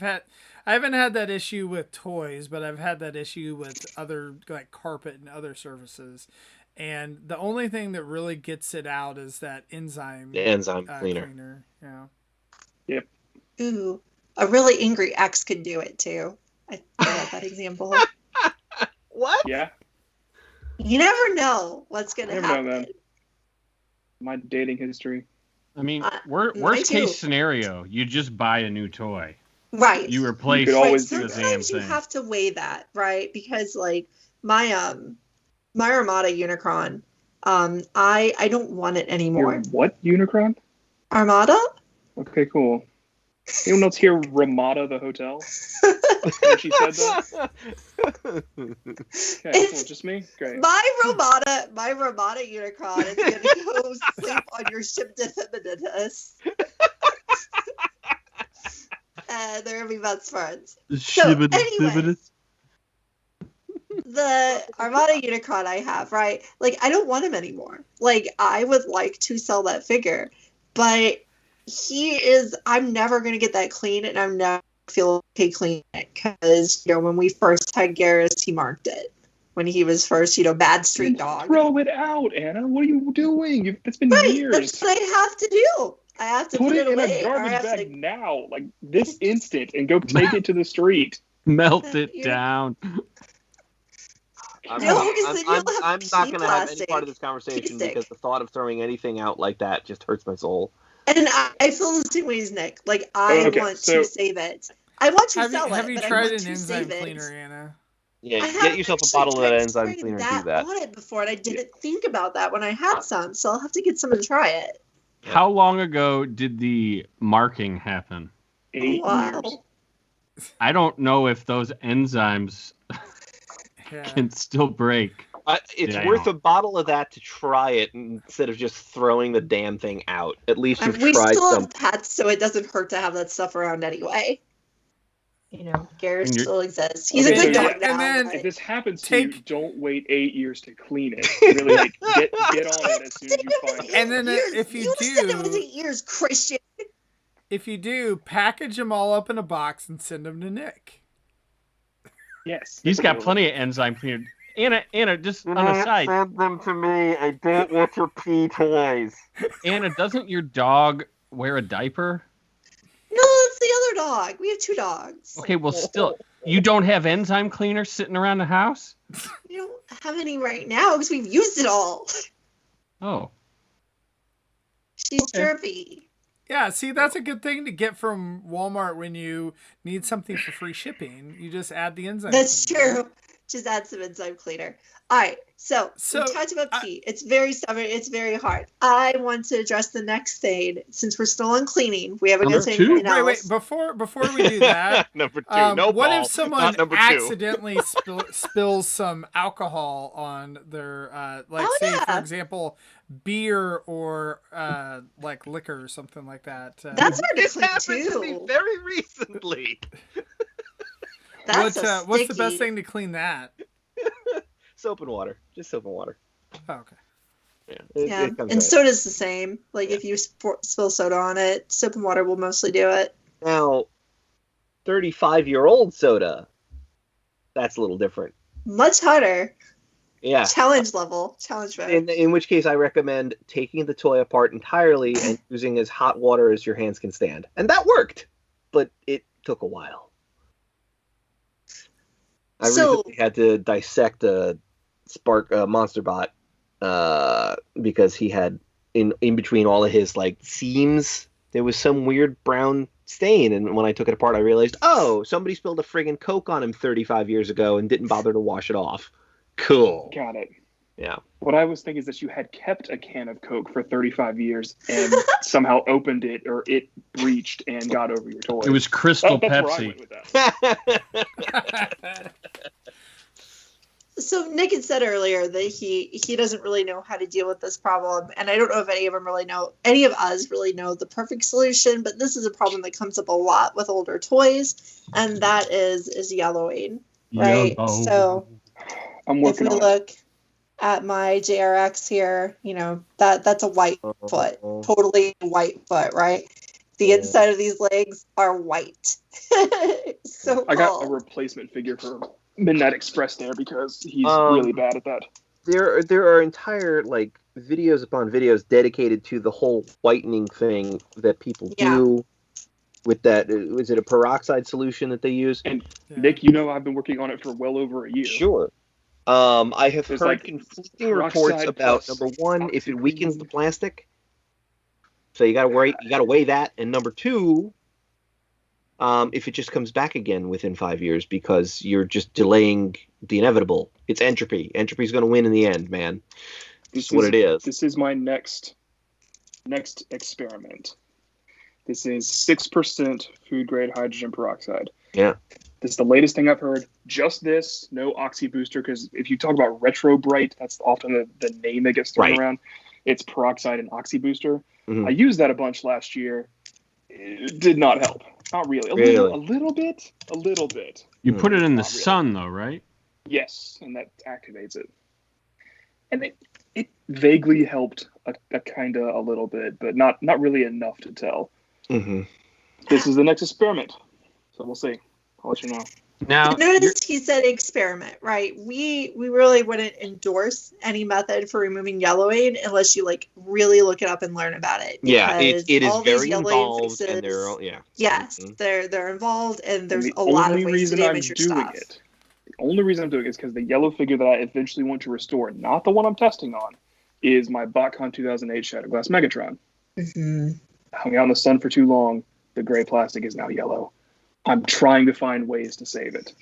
haven't had that issue with toys, but I've had that issue with other like carpet and other surfaces. And the only thing that really gets it out is that enzyme. The enzyme cleaner. Yeah. Yep. Ooh, a really angry ex could do it too. I love that example. What? Yeah. You never know what's going to You never happen. know, man. My dating history. I mean, Mine worst too. case scenario, you just buy a new toy. Right. You replace could always the do damn Sometimes you thing. have to weigh that, right? Because like my Armada Unicron, I don't want it Your anymore. what, Unicron? Armada? Okay, cool. Anyone else hear Ramada the hotel? When she said that? Okay, cool. Just me? Great. My Ramada Unicron is gonna go sleep on your ship Definitus. And they're gonna be best friends. So anyway, the Armada Unicron I have, right? Like, I don't want him anymore. Like, I would like to sell that figure, but I'm never going to get that clean, and I'm never feel okay cleaning it, because, when we first had Garrus, he marked it. When he was first, bad street dog. Throw it out, Anna. What are you doing? It's been Right, years. that's what I have to do. I have to put it in away. a Or I garbage have bag to... now, like this instant, and go take it to the street. Melt it down. I'm No, because then you'll have not pea going to have any plastic. part of this conversation Pea because the thought of throwing anything out like that just hurts my soul. And I feel the same way as Nick. Like, I want to save it. I want to sell it, Have you but I tried want an to enzyme save cleaner, it. Anna? Yeah, I get haven't yourself a actually bottle of that tried enzyme spraying cleaner and do that. on it before, and I didn't think about that when I had some, so I'll have to get someone to try it. How long ago did the marking happen? 8 Wow. years. I don't know if those enzymes can still break. It's Yeah, worth a bottle of that to try it instead of just throwing the damn thing out. At least you've We tried still some. have pets, so it doesn't hurt to have that stuff around anyway. Garrett still exists. He's Okay, a good so dog now. and then- but- If this happens to you, don't wait 8 years to clean it. Really, get on it as soon as you find it. And then Years. if you said it was do, 8 years, Christian. if you do, package them all up in a box and send them to Nick. Yes. He's got plenty of enzyme cleaner. Anna, just on a side. Send them to me. I don't want your pee toys. Anna, doesn't your dog wear a diaper? No, it's the other dog. We have 2 dogs. Okay, well, still, you don't have enzyme cleaner sitting around the house? We don't have any right now because we've used it all. Oh. She's derpy. Yeah, see, that's a good thing to get from Walmart when you need something for free shipping. You just add the enzyme. That's cleaner. true. Just add some enzyme cleaner. All right, so we talked about pee. It's very stubborn. It's very hard. I want to address the next thing. Since we're still on cleaning, we haven't got to anything else. Wait, before we do that, Number 2, no what ball. if someone Not number 2. accidentally spills some alcohol on their, for example, beer or like liquor or something like that? That's hard to This clean happened to me too. very recently. That's What's the best thing to clean that? Soap and water. Just soap and water. Oh, okay. Yeah, it comes and out. soda's the same. Like if you spill soda on it, soap and water will mostly do it. Now, 35-year-old soda, that's a little different. Much harder. Yeah. Challenge level. Challenge mode. In which case, I recommend taking the toy apart entirely and using as hot water as your hands can stand. And that worked, but it took a while. I recently had to dissect a Monster Bot because he had in between all of his seams, there was some weird brown stain, and when I took it apart, I realized, oh, somebody spilled a friggin' Coke on him 35 years ago and didn't bother to wash it off. Cool. Got it. Yeah. What I was thinking is that you had kept a can of Coke for 35 years and somehow opened it, or it breached and got over your toy. It was Crystal That's Pepsi. where I went with that. So Nick had said earlier that he doesn't really know how to deal with this problem, and I don't know if any of us really know the perfect solution, but this is a problem that comes up a lot with older toys, and that is yellowing, right? Yellow. So I'm if working we on it. look at my JRX here, that's a white foot, totally white foot, right? The inside of these legs are white. So I got a cool. replacement figure for Midnight Express there because he's really bad at that. There are entire videos upon videos dedicated to the whole whitening thing that people do with that. Is it a peroxide solution that they use? And Nick, I've been working on it for well over a year. Sure. I have There's, heard like, conflicting reports peroxide about, plus number one, if it weakens oxycodone. the plastic. So you gotta weigh that. And number two, if it just comes back again within 5 years, because you're just delaying the inevitable. It's entropy. Entropy's going to win in the end, man. This is what it is. This is my next experiment. This is 6% food grade hydrogen peroxide. Yeah. This is the latest thing I've heard. Just this, no oxy booster, because if you talk about retro bright, that's often the name that gets thrown around. It's peroxide and oxy booster. Mhm. I used that a bunch last year. It did not help. Not really. A little bit. You put it in the Not really. sun, though, right? Yes, and that activates it. And it vaguely helped a little bit, but not really enough to tell. Mm-hmm. This is the next experiment, so we'll see. I'll let you know. Now, Notice he said experiment, right? We really wouldn't endorse any method for removing yellowing unless you like really look it up and learn about it. Yeah, it is all these very yellowing involved, fixes, and they're all, yeah. Yes, Mhm. they're involved, and there's And a lot of ways to reason damage I'm your doing stuff. it, the only reason I'm doing it is because the yellow figure that I eventually want to restore, not the one I'm testing on, is my BotCon 2008 Shattered Glass Megatron. Mm-hmm. Hung out in the sun for too long. The gray plastic is now yellow. I'm trying to find ways to save it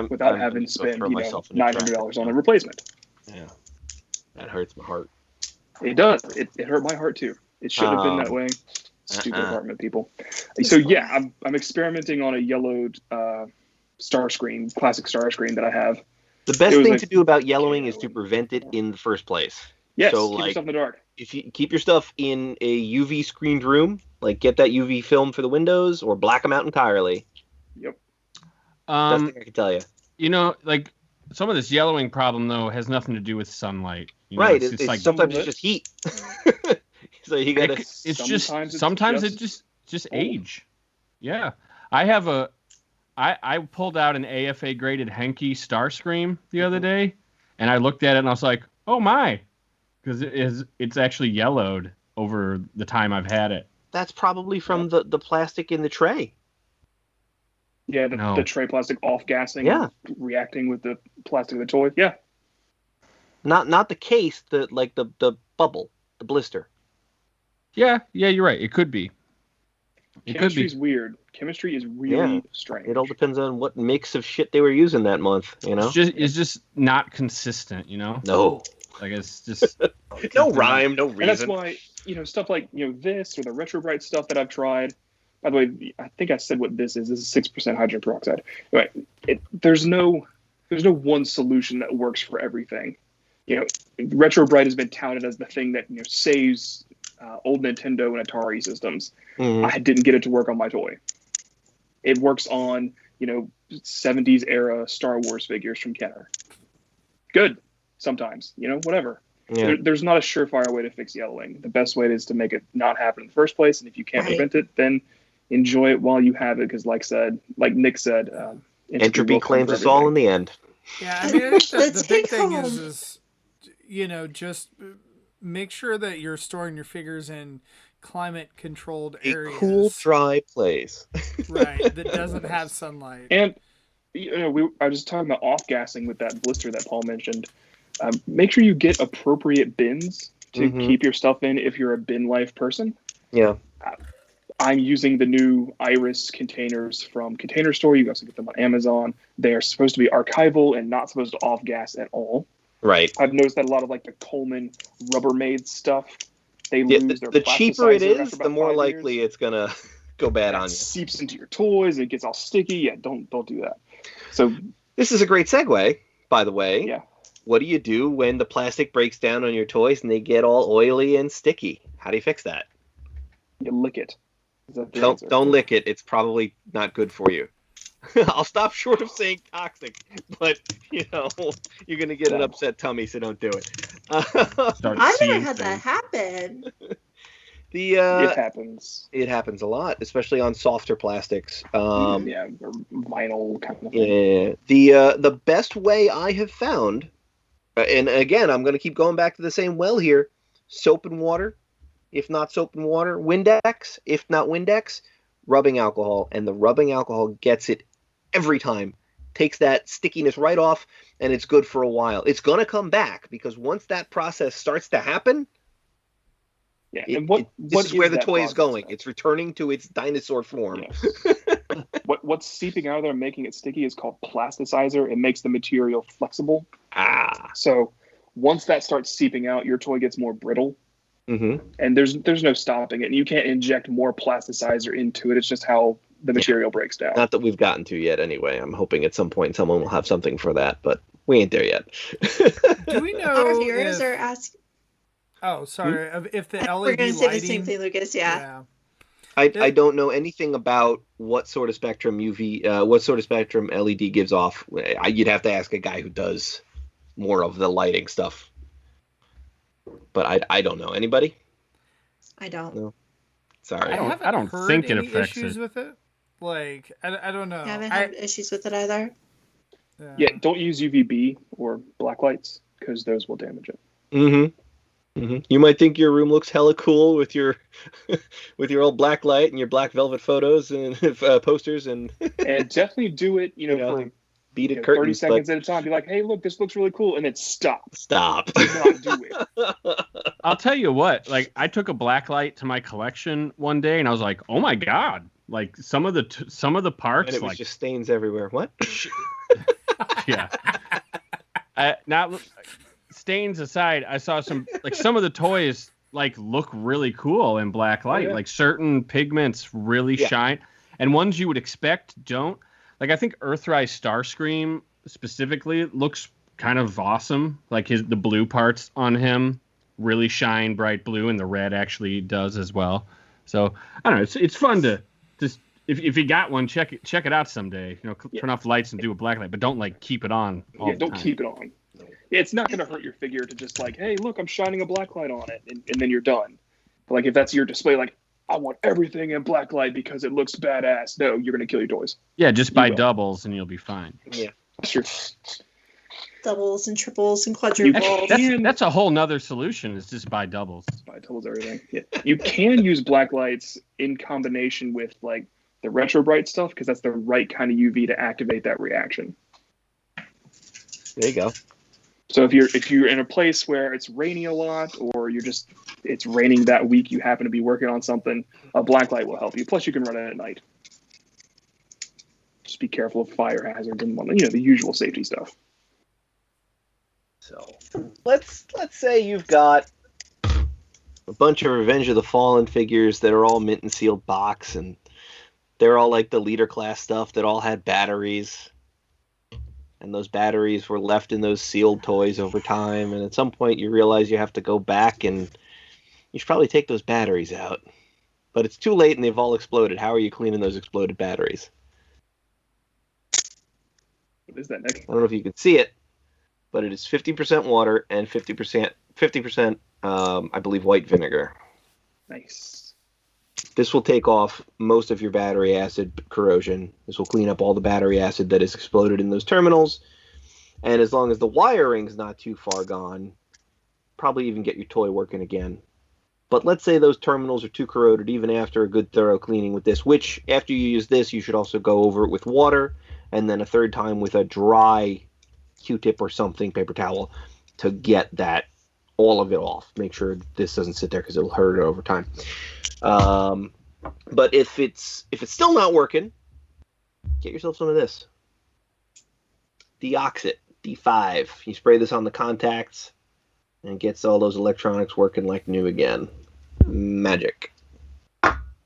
without having to spend $900 on a replacement. Yeah, that hurts my heart. It does. It hurt my heart too. It shouldn't have been that way. Stupid apartment people. So yeah, I'm experimenting on a yellowed star screen, classic star screen that I have. The best thing to do about yellowing is to prevent it in the first place. Yes, so, keep like, yourself in the dark. If you keep your stuff in a UV screened room, like get that UV film for the windows, or black them out entirely. Yep. Best thing I can tell you. You know, like some of this yellowing problem though has nothing to do with sunlight. You know, Right. It's like sometimes it's just heat. So you gotta. Sometimes it just age. Yeah, I have I pulled out an AFA graded Henke Starscream the other day, and I looked at it and I was like, oh my, because it's actually yellowed over the time I've had it. That's probably from the plastic in the tray. Yeah, the tray plastic off gassing, reacting with the plastic of the toy. Yeah. Not the case, the bubble, the blister. Yeah, you're right. It could be. Chemistry is weird. Chemistry is really strange. It all depends on what mix of shit they were using that month, you know? It's just not consistent, you know? No. Like, it's just... no rhyme, no reason. And that's why, stuff like, this or the Retro Bright stuff that I've tried. By the way, I think I said what this is. This is 6% hydrogen peroxide. Right. There's no one solution that works for everything. Retro Bright has been touted as the thing that saves old Nintendo and Atari systems. Mm-hmm. I didn't get it to work on my toy. It works on 70s era Star Wars figures from Kenner. Good sometimes, whatever. Yeah. There's not a surefire way to fix yellowing. The best way is to make it not happen in the first place, and if you can't prevent it, then enjoy it while you have it, because like Nick said, entropy claims us all in the end. Yeah, I mean, I think the big thing is just make sure that you're storing your figures in climate-controlled areas. A cool, dry place. Right, that doesn't have sunlight. And, I was just talking about off-gassing with that blister that Paul mentioned. Make sure you get appropriate bins to keep your stuff in if you're a bin life person. Yeah. I'm using the new Iris containers from Container Store. You can also get them on Amazon. They are supposed to be archival and not supposed to off-gas at all. Right. I've noticed that a lot of the Coleman Rubbermaid stuff, they lose their the cheaper it is, the more 5 likely years. it's gonna go bad on you. It seeps into your toys. It gets all sticky. Yeah, don't do that. So this is a great segue, by the way. Yeah. What do you do when the plastic breaks down on your toys and they get all oily and sticky? How do you fix that? You lick it. Don't lick it. It's probably not good for you. I'll stop short of saying toxic, but you're gonna get an upset tummy, so don't do it. I never had that happen. It happens. It happens a lot, especially on softer plastics. Or vinyl kind of thing. Yeah. The best way I have found, and again, I'm gonna keep going back to the same well here: soap and water. If not soap and water, Windex. If not Windex, rubbing alcohol. And the rubbing alcohol gets it every time. takes that stickiness right off, and it's good for a while. It's going to come back, because once that process starts to happen, Yeah, and this is where the that toy is process, going. though? It's returning to its dinosaur form. Yes. What's seeping out of there and making it sticky is called plasticizer. It makes the material flexible. So once that starts seeping out, your toy gets more brittle. Mm-hmm. And there's no stopping it. And you can't inject more plasticizer into it. It's just how the material breaks down. Not that we've gotten to yet, anyway. I'm hoping at some point someone will have something for that, but we ain't there yet. Do we know Our viewers if... are asking. Oh, sorry. If the LED We're going to say the same lighting... thing, Lucas. Yeah. I don't know anything about what sort of spectrum LED gives off. You'd have to ask a guy who does more of the lighting stuff. But I don't know. Anybody? I don't. No. Sorry. I don't heard think it any affects issues it. with it. Like, I don't know. I haven't had issues with it either. Yeah, don't use UVB or black lights, because those will damage it. Mm-hmm. Mm-hmm. You might think your room looks hella cool with your with your old black light and your black velvet photos and posters and definitely do it, for beaded 30 curtains, seconds at a time. Be like, hey, look, this looks really cool, and then stop. Stop. Do not do it. I'll tell you what, like, I took a black light to my collection one day and I was like, oh my God, like some of the parts, And it was like just stains everywhere. What? Yeah. Not stains aside, I saw some of the toys look really cool in black light. Oh, yeah. Like certain pigments really shine, and ones you would expect don't. Like I think Earthrise Starscream specifically looks kind of awesome. Like the blue parts on him really shine bright blue, and the red actually does as well. So I don't know. It's fun to just if you got one, check it out someday. Turn off lights and do a black light, but don't keep it on. Don't keep it on. It's not going to hurt your figure to just hey, look, I'm shining a black light on it, and then you're done. But if that's your display, I want everything in black light because it looks badass. No, you're going to kill your toys. Yeah, just buy doubles and you'll be fine. Yeah, sure. Doubles and triples and quadruples. That's a whole nother solution. Is just buy doubles. Buy doubles, everything. Yeah, you can use black lights in combination with the retro bright stuff, because that's the right kind of UV to activate that reaction. there you go. So if you're in a place where it's rainy a lot, or it's raining that week, you happen to be working on something, a black light will help you. Plus, you can run it at night. Just be careful of fire hazards and the usual safety stuff. So let's say you've got a bunch of Revenge of the Fallen figures that are all mint and sealed box, and they're all the leader class stuff that all had batteries. And those batteries were left in those sealed toys over time. And at some point you realize you have to go back and you should probably take those batteries out. But it's too late and they've all exploded. How are you cleaning those exploded batteries? What is that, Nick? I don't know if you can see it, but it is 50% water and 50%, I believe, white vinegar. Nice. This will take off most of your battery acid corrosion. This will clean up all the battery acid that is exploded in those terminals. And as long as the wiring's not too far gone, probably even get your toy working again. But let's say those terminals are too corroded even after a good thorough cleaning with this, which after you use this, you should also go over it with water, and then a third time with a dry Q-tip or something, paper towel, to get all of it off. Make sure this doesn't sit there because it'll hurt it over time. But if it's still not working, get yourself some of this. Deoxit D5. You spray this on the contacts and it gets all those electronics working like new again. Magic.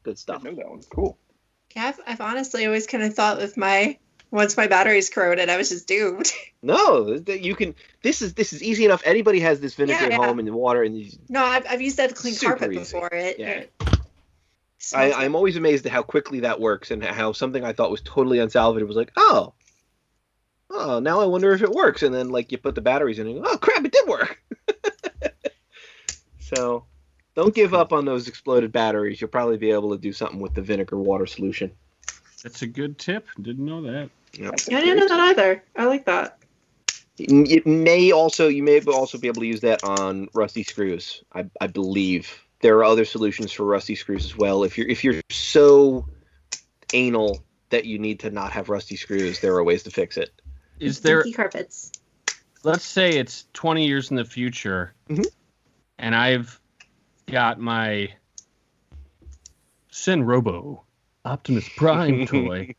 Good stuff. I know that one. Cool. Yeah, I've honestly always kind of thought once my battery's corroded, I was just doomed. No, you can. This is easy enough. Anybody has this vinegar at home in the water, and no, I've used that to clean carpet easy. before. I'm always amazed at how quickly that works, and how something I thought was totally unsalvageable was oh, now I wonder if it works. And then you put the batteries in, and oh crap, it did work. So don't give up on those exploded batteries. You'll probably be able to do something with the vinegar water solution. That's a good tip. Didn't know that. Yep. I didn't know that either. I like that. You may also be able to use that on rusty screws. I believe there are other solutions for rusty screws as well. If you're so anal that you need to not have rusty screws, there are ways to fix it. Is there? Stinky carpets. Let's say it's 20 years in the future, and I've got my Senrobo Optimus Prime toy.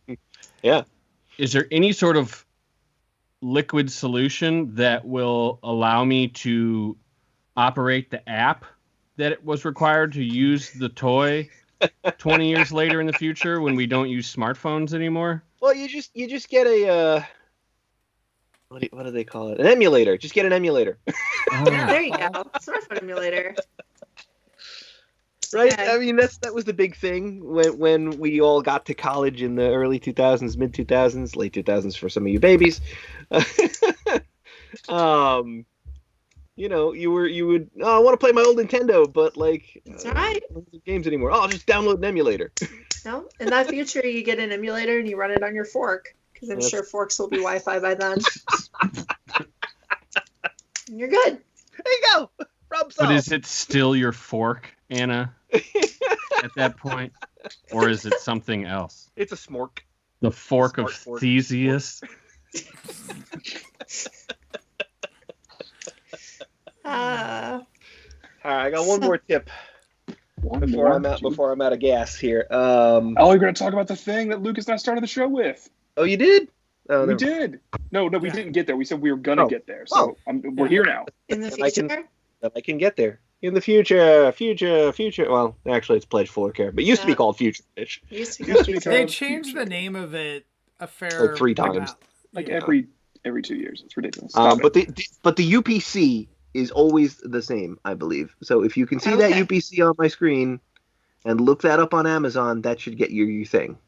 Yeah. Is there any sort of liquid solution that will allow me to operate the app that it was required to use the toy 20 years later in the future when we don't use smartphones anymore? Well, you just get a what do they call it? An emulator. Just get an emulator. Yeah, there you go. Smartphone emulator. Right? Yeah. I mean, that was the big thing when we all got to college in the early 2000s, mid 2000s, late 2000s for some of you babies. You know, you would I want to play my old Nintendo, but like That's right. I don't do games anymore. Oh, I'll just download an emulator. No, in that future, you get an emulator and you run it on your fork, because I'm sure forks will be Wi-Fi by then. And you're good. There you go. Problem solved. But is it still your fork, Anna, at that point? Or is it something else? It's a smork. The fork of Smart fork. Theseus? All right, I got one more tip before I'm out of gas here. Oh, you're going to talk about the thing that Lucas and I started the show with. Oh, you did? Oh, We never- did. No, we didn't get there. We said we were going to get there. So we're here now. In the I can- future? That I can get there in the future. Well, actually, it's Pledge Floor Care, but it used to be called Future Fish. Used to be Used to be future. They called changed Future. the name of it a fair Like 3 times. amount. Like Yeah. every 2 years. It's ridiculous. Stop But it. the UPC is always the same, I believe. So if you can see that Okay. UPC on my screen and look that up on Amazon, that should get your thing.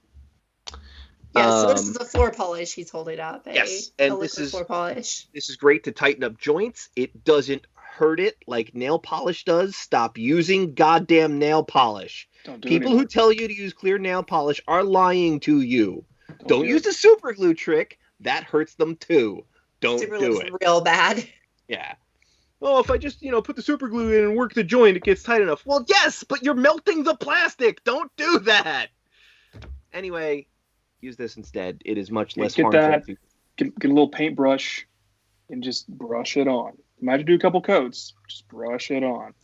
Yeah, so this is a floor polish he's holding up. Yes, a and liquid this is- floor polish. This is great to tighten up joints. It doesn't hurt it like nail polish does. Stop using goddamn nail polish. Don't do People it who tell you to use clear nail polish are lying to you. Don't do use it. the super glue trick. That hurts them too. Don't Super do looks it. real bad. Yeah. Oh, if I just, put the super glue in and work the joint, it gets tight enough. Well, yes, but you're melting the plastic. Don't do that. Anyway, use this instead. It is much less Get harmful. that. Get a little paintbrush and just brush it on. You might have to do a couple coats. Just brush it on.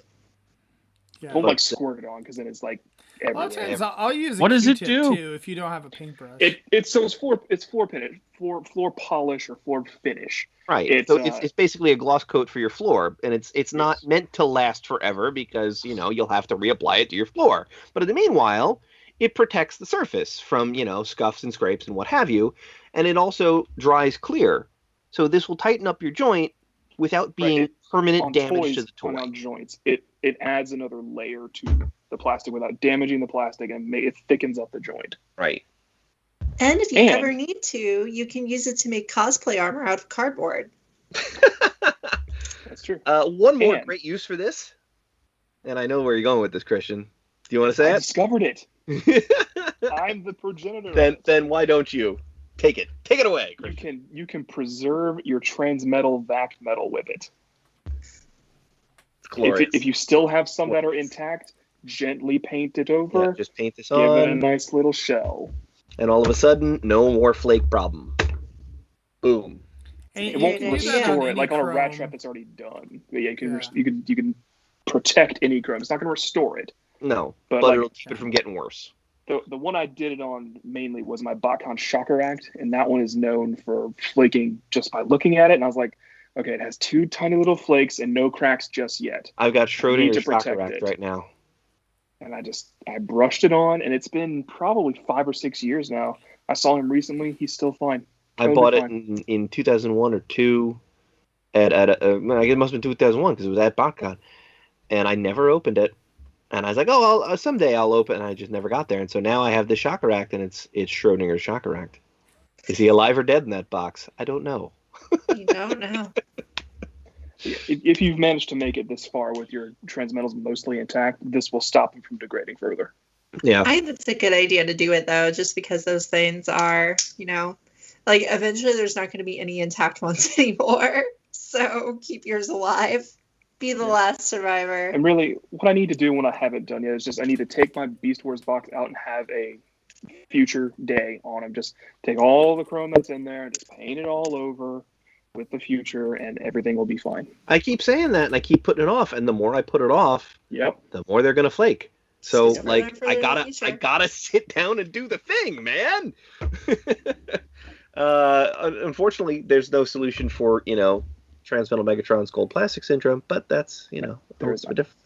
Yeah. Don't But- like squirt it on because then it's like A lot of everywhere. times I'll use a What does it Q-tip do? too if you don't have a paintbrush. It's floor polish or floor finish. Right. It's, So it's basically a gloss coat for your floor, and it's not Yes. meant to last forever because, you'll have to reapply it to your floor. But in the meanwhile, it protects the surface from, scuffs and scrapes and what have you, and it also dries clear. So this will tighten up your joint without being permanent on damage toys, to the toy. on joints, it adds another layer to the plastic without damaging the plastic, and it thickens up the joint. Right. And if you And- ever need to, you can use it to make cosplay armor out of cardboard. That's true. One more And- great use for this, and I know where you're going with this, Christian. Do you want to I say discovered it. it? I'm the progenitor. of it. then why don't you take it? Take it away, Christian. You can preserve your transmetal vac metal with it. It's glorious. If you still have some that are intact, gently paint it Yeah, over. just paint this Give it a on, nice little shell. and all of a sudden, no more flake problem. Boom. And It you won't can do that on restore it any like on a rat chrome. trap that's already done. But yeah, you Yeah. can protect any chrome. It's not going to restore it. No, But, but like- it'll keep it from getting worse. The one I did it on mainly was my Botcon Shocker Act, and that one is known for flaking just by looking at it. And I was like, okay, it has 2 tiny little flakes and no cracks just yet. I've got Need Schrodinger's to protect shocker act it. right now. And I brushed it on, and it's been probably 5 or 6 years now. I saw him recently. He's still fine. I Totally bought it fine. in 2001 or 2 at I guess it must have been 2001 because it was at BotCon, and I never opened it. And I was like, oh, someday I'll open, and I just never got there. And so now I have the Shocker Act, and it's Schrodinger's Shocker Act. Is he alive or dead in that box? I don't know. You don't know. If you've managed to make it this far with your transmetals mostly intact, this will stop them from degrading further. Yeah. I think it's a good idea to do it though, just because those things are, like eventually there's not going to be any intact ones anymore. So keep yours alive. Be the last survivor. And really, what I need to do when I haven't done yet is just I need to take my Beast Wars box out and have a future day on them. Just take all the chrome that's in there and just paint it all over with the future, and everything will be fine. I keep saying that, and I keep putting it off, and the more I put it off, the more they're gonna flake. So Just like for the future. I gotta sit down and do the thing, man. Unfortunately, there's no solution for Transmetal Megatron's gold plastic syndrome, but that's There is a different.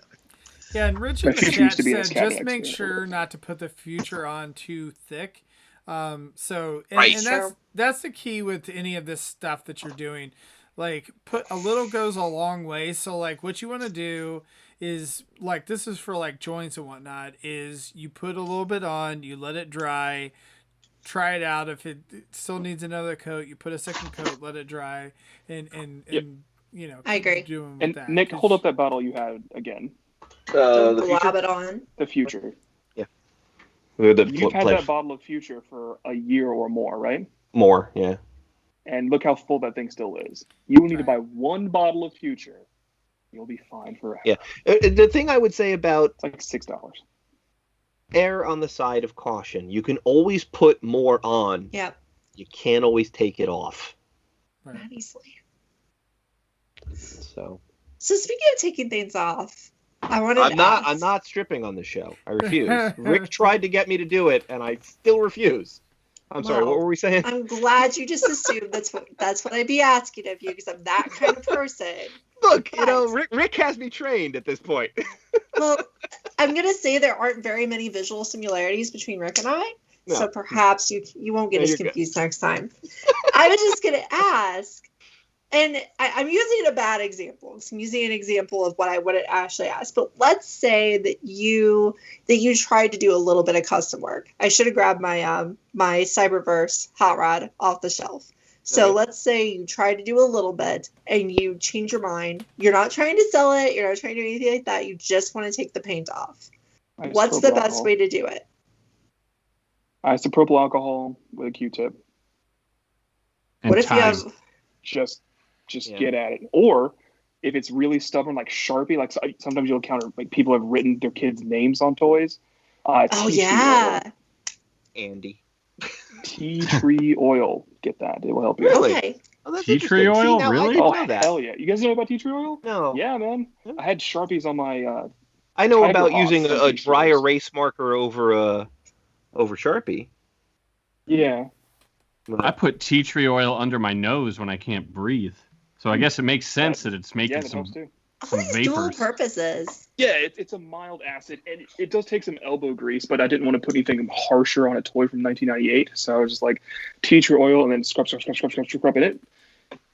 Yeah, and Rich in My the future chat used to be said this cabinet just make expert. sure not to put the future on too thick. So Right. and that's the key with any of this stuff that you're doing. Like put a little goes a long way. So like what you want to do is like this is for like joints and whatnot. Is you put a little bit on, you let it dry, try it out. If it still needs another coat, you put a second coat, let it dry, and I agree. keep doing with And that. Nick, hold up that bottle you had again. Don't The glob future. it on. The future. The You've had play- that bottle of future for a year or more, right? more, yeah. And look how full that thing still is. You will need to Right. buy one bottle of future. You'll be fine forever. Yeah. The thing I would say about It's like $6. err on the side of caution, you can always put more on. Yep. You can't always take it off. Right. Not easily. So So speaking of taking things off, I wanted I'm to not. ask. I'm not stripping on the show. I refuse. Rick tried to get me to do it, and I still refuse. I'm sorry. Well, What were we saying? I'm glad you just assumed that's what I'd be asking of you because I'm that kind of person. Look, But- Rick has me trained at this point. Well, I'm gonna say there aren't very many visual similarities between Rick and I, No. so perhaps you won't get No, as you're good. confused next time. I was just gonna ask, and I'm using a bad example. So I'm using an example of what I would actually ask. But let's say that you tried to do a little bit of custom work. I should have grabbed my my Cyberverse hot rod off the shelf. So Right. let's say you try to do a little bit and you change your mind. You're not trying to sell it. You're not trying to do anything like that. You just want to take the paint off. What's the best way to do it? Isopropyl alcohol with a Q-tip. And What if you ties. have Just Yeah. get at it. Or if it's really stubborn, like Sharpie, like sometimes you'll encounter like people have written their kids' names on toys. Oh tea tree yeah. Andy. Tea tree oil. Get that. It will help you. Really? Okay. Oh, that's Tea tree interesting. oil? See, now I Really? didn't Oh know that. hell yeah! You guys know about tea tree oil? No. Yeah, man. Yeah. I had Sharpies on my. I know Tiger about Hawk using from a these dry stores. erase marker over Sharpie. Yeah. I put tea tree oil under my nose when I can't breathe. So I guess it makes sense that it's making Yeah, that some. helps too. All Some these dual vapors. purposes. Yeah, it's a mild acid, and it does take some elbow grease, but I didn't want to put anything harsher on a toy from 1998, so I was just like tea tree oil and then scrub, and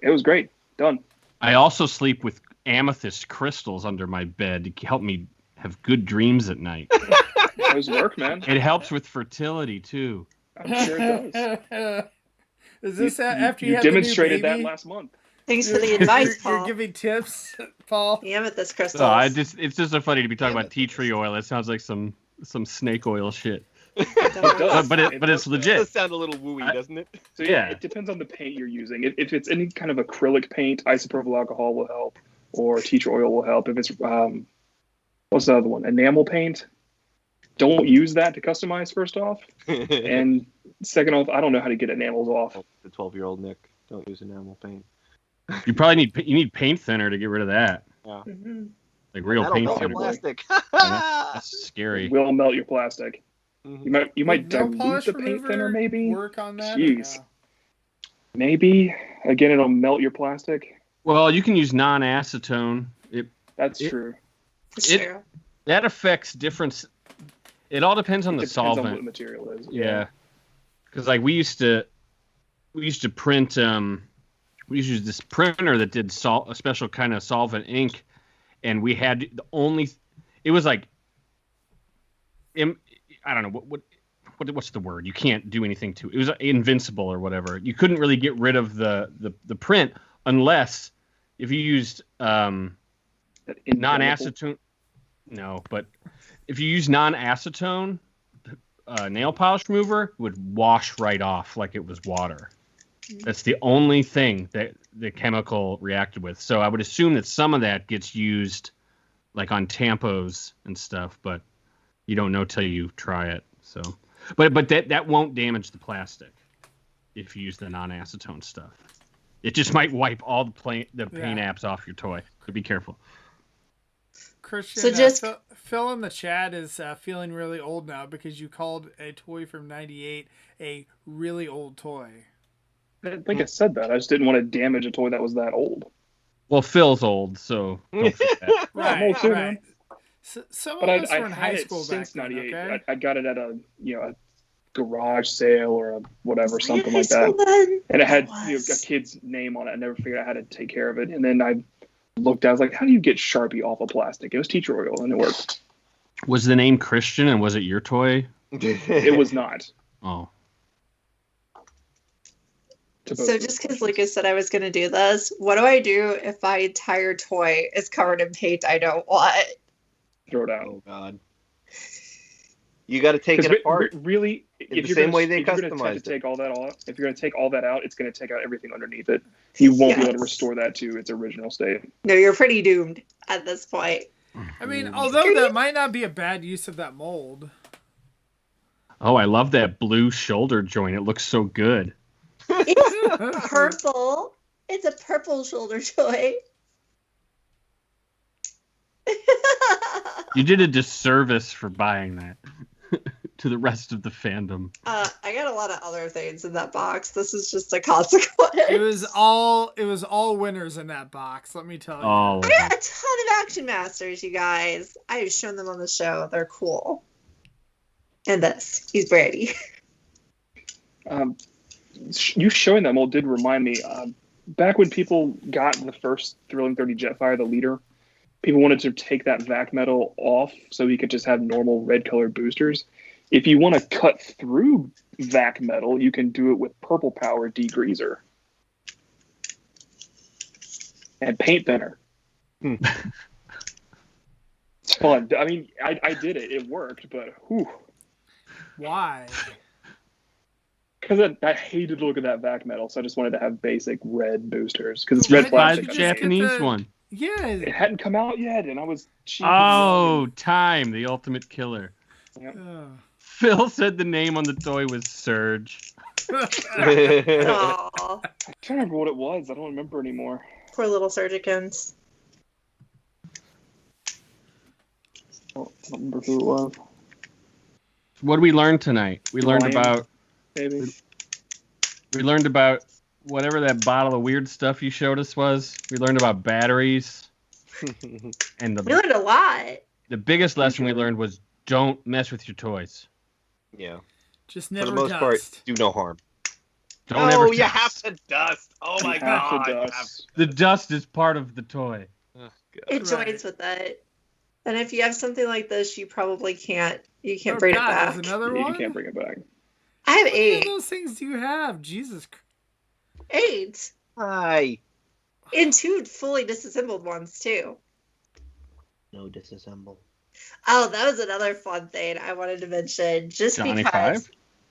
it was great. Done. I also sleep with amethyst crystals under my bed to help me have good dreams at night. Those work, man. It helps with fertility too. I'm sure it does. Is this after you, you have the new demonstrated that baby? last month. Thanks for the advice, You're Paul. giving tips, Paul. The amethyst crystals. So it's just so funny to be talking about tea tree oil. It sounds like some snake oil shit. It does. But it's does. It legit. does sound a little wooey, doesn't it? So Yeah. it depends on the paint you're using. If it's any kind of acrylic paint, isopropyl alcohol will help, or tea tree oil will help. If it's what's the other one? Enamel paint. Don't use that to customize. First off, and second off, I don't know how to get enamels off. The 12-year-old Nick, don't use enamel paint. You probably need paint thinner to get rid of that. Mhm. Like real That'll paint melt your thinner. plastic. That's scary. It will melt your plastic. Mhm. You might Would nail dilute polish the paint remover thinner, maybe. Work on that. or Jeez. no? Maybe again, it'll melt your plastic. Well, you can use non-acetone. That's It- true. It's It- true. That affects different. It all depends on It the depends on what the solvent. material is. Yeah, because like we used to print. We used to use this printer that did a special kind of solvent ink, and we had the only. It was like. I don't know what's the word. You can't do anything to it. It was invincible or whatever. You couldn't really get rid of the print unless if you used That indelible- non-acetone. No, but if you use non-acetone nail polish remover, it would wash right off like it was water. That's the only thing that the chemical reacted with. So I would assume that some of that gets used like on tampos and stuff, but you don't know till you try it. So But that won't damage the plastic if you use the non-acetone stuff. It just might wipe all the paint apps off your toy. So be careful. Christian, So just Phil in the chat is feeling really old now because you called a toy from '98 a really old toy. I think I said that. I just didn't want to damage a toy that was that old. Well, Phil's old, so don't forget. I'm old too, man. So, some But of us were in I've high had it school since back then, '98. okay? I got it at a garage sale or a whatever, something like High school that. then? And it had Was. a kid's name on it. I never figured out how to take care of it. And then I looked, I was like, how do you get Sharpie off of plastic? It was teacher oil, and it worked. Was the name Christian, and was it your toy? It was not. Oh. So just because Lucas said I was going to do this, what do I do if my entire toy is covered in paint I don't want? Throw it out. Oh God. You got to take it 'Cause apart. really, In the same way they if you're gonna customized it. take all that out, if you're going to take all that out, it's going to take out everything underneath it. You won't be able to Yes. restore that to its original state. No, you're pretty doomed at this point. I mean, although that might not be a bad use of that mold. Oh, I love that blue shoulder joint. It looks so good. It's purple. It's a purple shoulder toy. You did a disservice for buying that to the rest of the fandom. I got a lot of other things in that box. This is just a consequence. It was all winners in that box. Let me tell you. Oh, I got a ton of Action Masters, you guys. I've shown them on the show. They're cool. And this, he's Brady. You showing that mold did remind me, back when people got the first Thrilling 30 Jetfire, the leader, people wanted to take that vac metal off so you could just have normal red colored boosters. If you want to cut through vac metal, you can do it with purple power degreaser and paint thinner. It's fun. I mean, I did it. It worked, but whew. Why? Because I hated the look of that vac metal, so I just wanted to have basic red boosters. Because it's Why red didn't buy plastic. the you just get Japanese the- one. Yeah. It hadn't come out yet, and I was cheap. Oh, Time, the ultimate killer. Ugh. Phil said the name on the toy was Surge. Aw, I'm trying to remember what it was. I don't remember anymore. poor little surgicans. I don't remember who it was. What did we learn tonight? We learned Lion. about Maybe. whatever that bottle of weird stuff you showed us was. We learned about batteries. And We learned a lot. the biggest lesson we learned was don't mess with your toys. Yeah. Just For never the most dust. part, do no harm. Don't ever you dust. have to dust. Oh my You have to God. you dust. The dust is part of the toy. have- It Right. joins with it. And if you have something like this, you probably can't. You can't Oh, bring God, it back. there's another Yeah, one? you can't bring it back. I have How many of 8. those things do you have? Jesus Christ. 8. Hi. And 2 fully disassembled ones too. No disassemble. Oh, that was another fun thing I wanted to mention. Just Johnny because, Five?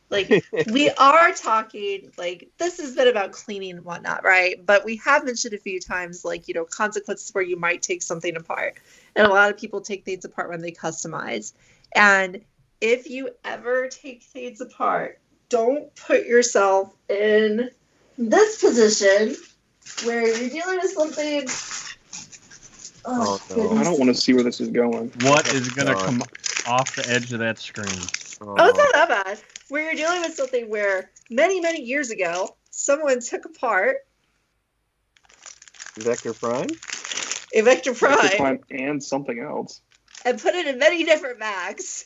like, we are talking, like, this has been about cleaning and whatnot, right? But we have mentioned a few times, like, you know, consequences where you might take something apart. And a lot of people take things apart when they customize. And if you ever take things apart, don't put yourself in this position where you're dealing with something. Oh, no. goodness. I don't want to see where this is going. What is gonna God. come off the edge of that screen? Oh, it's not that bad. Where you're dealing with something where many, many years ago, someone took apart Vector Prime? a Vector Vector Prime Prime and something else. and put it in many different bags.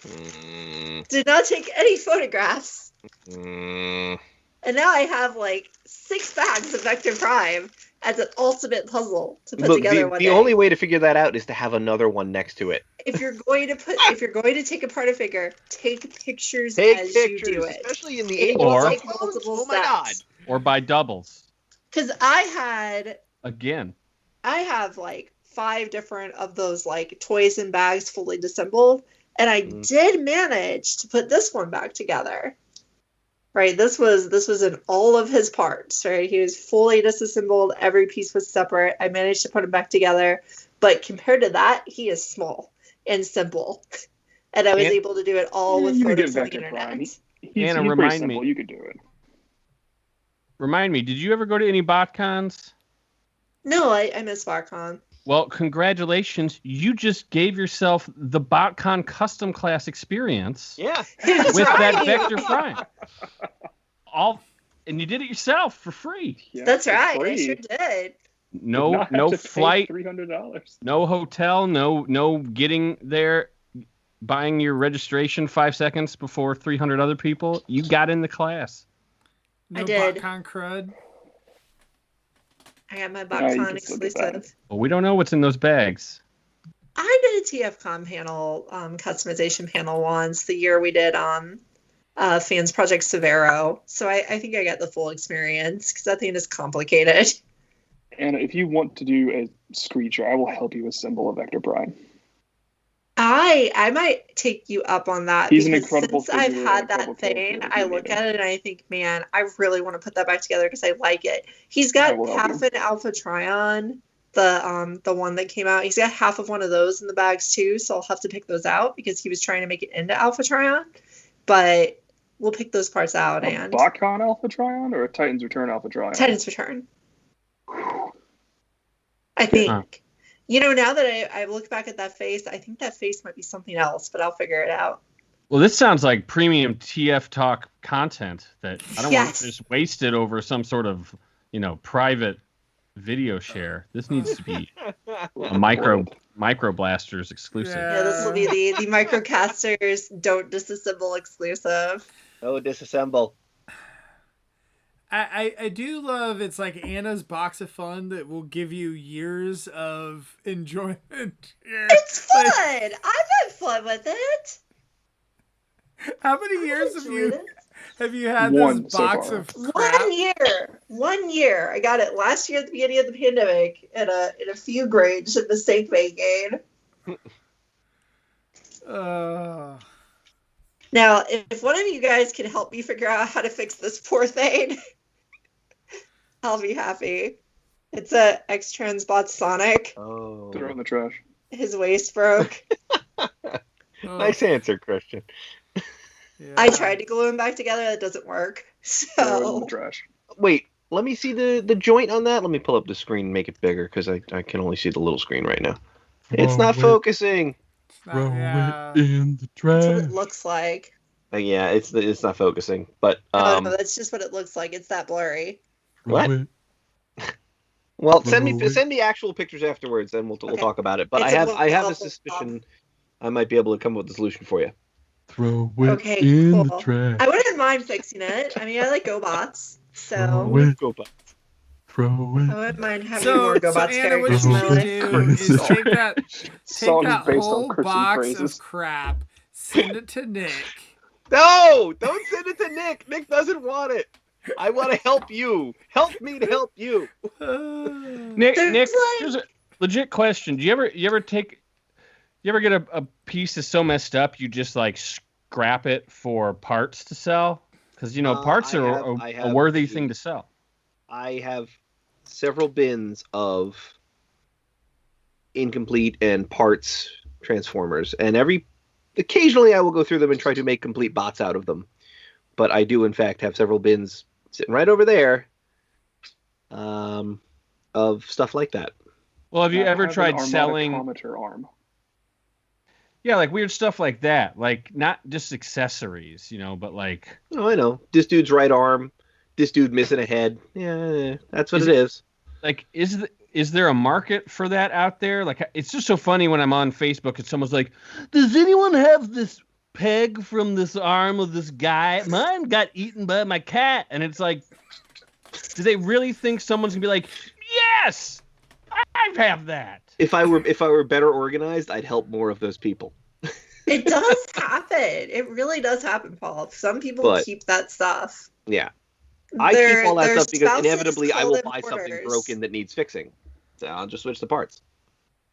Mm, Did not take any photographs. mm. And now I have like 6 bags of Vector Prime as an ultimate puzzle to put Look, together one the day. only way to figure that out is to have another one next to it. If you're going to take apart a figure, take pictures Take as pictures, you do it. especially in the It age will Or- of take cell phones. multiple Oh my God. steps. Or by doubles. Because I Again. have like 5 different of those like toys and bags fully disassembled, and I Mhm. did manage to put this one back together. Right, this was in all of his parts. Right, he was fully disassembled. Every piece was separate. I managed to put him back together, but compared to that, he is small and simple. and I was And- able to do it all with You could get photos on the Vector internet. Prime. He's Anna, pretty remind simple. me. You could do it. Remind me, did you ever go to any BotCons? No, I miss BotCon. Well, congratulations. You just gave yourself the BotCon custom class experience Yeah. That's with that right. Vector Prime. And you did it yourself for free. Yeah, That's for right. I free. sure did. No flight, $300. no hotel, no getting there, buying your registration 5 seconds before 300 other people. You got in the class. No I did. BotCon crud. I got my you BotCon can still get that. exclusive. Well, we don't know what's in those bags. I did a TFCon panel, customization panel once the year we did Fans Project Severo. So I think I got the full experience because that thing is complicated. And if you want to do a Screecher, I will help you assemble a Vector Prime. I might take you up on that He's an because incredible since I've figure, had incredible that thing, character. I look at it and I think, man, I really want to put that back together because I like it. He's got I will help half you. an Alpha Trion, the one that came out. He's got half of one of those in the bags too, so I'll have to pick those out because he was trying to make it into Alpha Trion. But we'll pick those parts out A and BotCon Alpha Trion or a Titan's Return Alpha Trion? Titan's Return. I think. Huh. You know, now that I look back at that face, I think that face might be something else, but I'll figure it out. Well, this sounds like premium TF Talk content that I don't want Yes. to just waste it over some sort of, private video share. This needs to be a micro blasters exclusive. Yeah, this will be the Microcasters Don't Disassemble exclusive. Oh, disassemble. I do love it's like Anna's box of fun that will give you years of enjoyment. Yeah. It's fun. Like, I've had fun with it. how many years I've have enjoyed you had One this so box far. of crap? 1 year. 1 year. I got it last year at the beginning of the pandemic in a few grades of mistake making. Now, if one of you guys can help me figure out how to fix this poor thing, I'll be happy. It's a X-Transbot Sonic. Oh. Throw it in the trash. His waist broke. Oh, Nice answer, Christian. yeah. I tried to glue him back together. It doesn't work. Throw it in So the trash. Wait, let me see the joint on that. Let me pull up the screen and make it bigger because I can only see the little screen right now. It's not focusing. It's not- yeah. in the that's what it looks like. Yeah, it's not focusing. But No, that's just what it looks like. It's that blurry. what? Well, send Throw it. me actual pictures afterwards, then we'll Okay. talk about it. But It's a I little have a awful suspicion I might be able to come up with a solution for you. Throw Okay, cool. I wouldn't mind fixing it. I mean, I like GoBots, so Go back. Throw I wouldn't mind having So, more so GoBots Anna, what characters you in my should life. do is take that Song is based whole on Christian box phrases. of crap, send it to Nick. No, don't send it to Nick. Nick doesn't want it. I want to help you. Help me to help you. Nick, There's Nick, like- here's a legit question. Do you ever get a piece that's so messed up you just like scrap it for parts to sell? Because parts I are have a worthy the- thing to sell. I have several bins of incomplete and parts transformers, and occasionally I will go through them and try to make complete bots out of them. But I do in fact have several bins sitting right over there of stuff like that. Well, have you I ever have an tried selling? Armadicometer arm. Yeah, like weird stuff like that. Like not just accessories, but like. Oh, I know. This dude's right arm. This dude missing a head. Yeah, that's what it is. Like, is there a market for that out there? Like, it's just so funny when I'm on Facebook and someone's like, "Does anyone have this peg from this arm of this guy? Mine got eaten by my cat." And it's like, do they really think someone's gonna be like, "Yes, I have that"? If I were better organized, I'd help more of those people. It does happen. It really does happen, Paul. Some people keep that stuff. Yeah. I Their- keep all that their stuff because spouses inevitably I call will them buy something hoarders. broken that needs fixing. So I'll just switch the parts.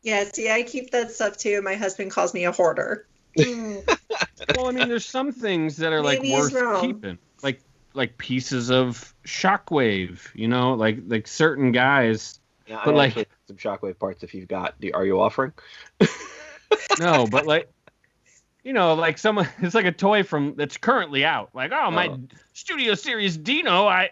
Yeah, see, I keep that stuff too. My husband calls me a hoarder. Well, I mean, there's some things that are like Maybe he's worth wrong. keeping, like pieces of shockwave, like certain guys. Yeah, But I like- actually have some shockwave parts if you've got. Are you offering? No, but like you know, like someone, it's like a toy that's currently out. Like, oh, my Studio Series Dino, I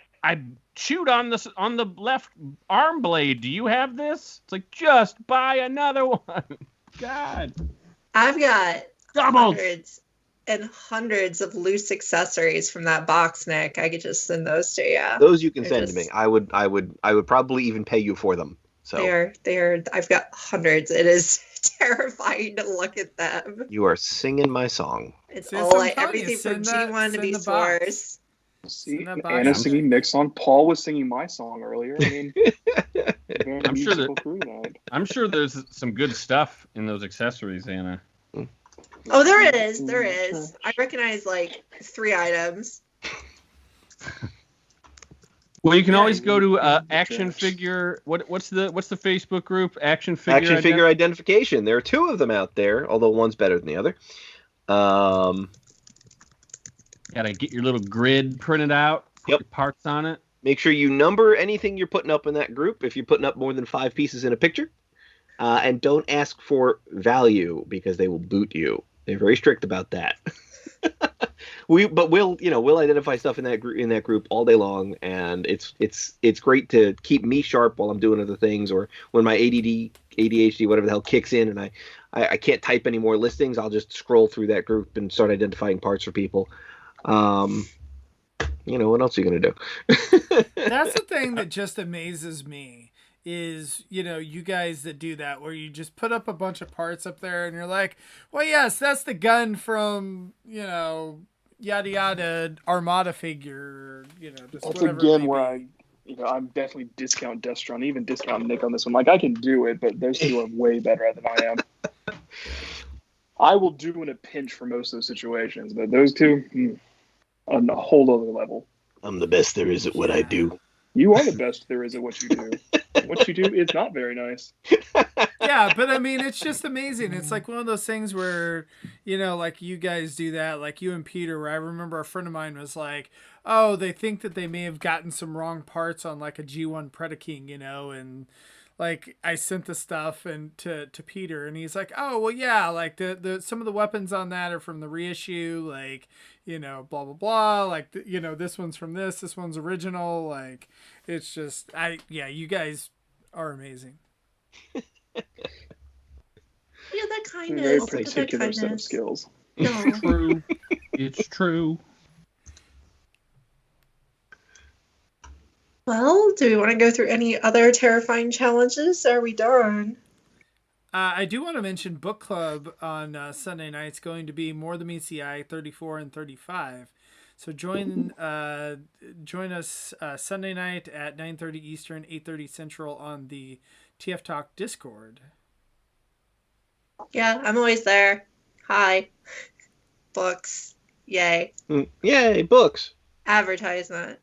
chewed on the left arm blade. Do you have this? It's like, just buy another one. God. I've got Doubles. hundreds and hundreds of loose accessories from that box, Nick. I could just send those to you. Those you can They're send to me. I would probably even pay you for them. So they're I've got hundreds. It is terrifying to look at them. you are singing my song. It's See, all so I'm telling everything you, from send that- G1 to send be the box. source. See, Send that box Anna out singing Nick's song. Paul was singing my song earlier. I mean, very I'm sure musical crew night. I'm sure there's some good stuff in those accessories, Anna. Oh, there is. There is. I recognize like 3 items. Well, you can Yeah, always go to Action Jacks. Figure. What's the Facebook group? Action Figure. Action figure identification. There are 2 of them out there, although one's better than the other. Gotta get your little grid printed out. Put Yep. your parts on it. Make sure you number anything you're putting up in that group if you're putting up more than 5 pieces in a picture. And don't ask for value because they will boot you. They're very strict about that. We'll identify stuff in that group all day long, and it's great to keep me sharp while I'm doing other things, or when my ADHD, whatever the hell kicks in, and I can't type any more listings, I'll just scroll through that group and start identifying parts for people. What else are you gonna do? That's the thing that just amazes me is, you guys that do that, where you just put up a bunch of parts up there and you're like, well, yes, that's the gun from, yada yada Armada figure, just That's whatever. again where I'm definitely discount Destron, even discount Nick on this one. Like, I can do it, but those 2 are way better at it than I am. I will do in a pinch for most of those situations, but those 2, on a whole other level. I'm the best there is at what I do. You are the best there is at what you do. What you do is not very nice. Yeah, but I mean, it's just amazing. It's like one of those things where, like you guys do that, like you and Peter, where I remember a friend of mine was like, oh, they think that they may have gotten some wrong parts on like a G1 Predaking, and like I sent the stuff to Peter, and he's like, oh, well, yeah, like the some of the weapons on that are from the reissue, like, blah, blah, blah. Like, this one's from this one's original. Like, it's just, you guys are amazing. Yeah, that kindness. Very that particular set of kindness. skills. No. True. It's true. Well, do we want to go through any other terrifying challenges? Are we done? I do want to mention book club on Sunday night's going to be More Than Meets the Eye 34 and 35. So join us Sunday night at 9:30 Eastern, 8:30 Central on the TF Talk Discord. Yeah, I'm always there. Hi. Books. Yay. Yay, books. Advertisement.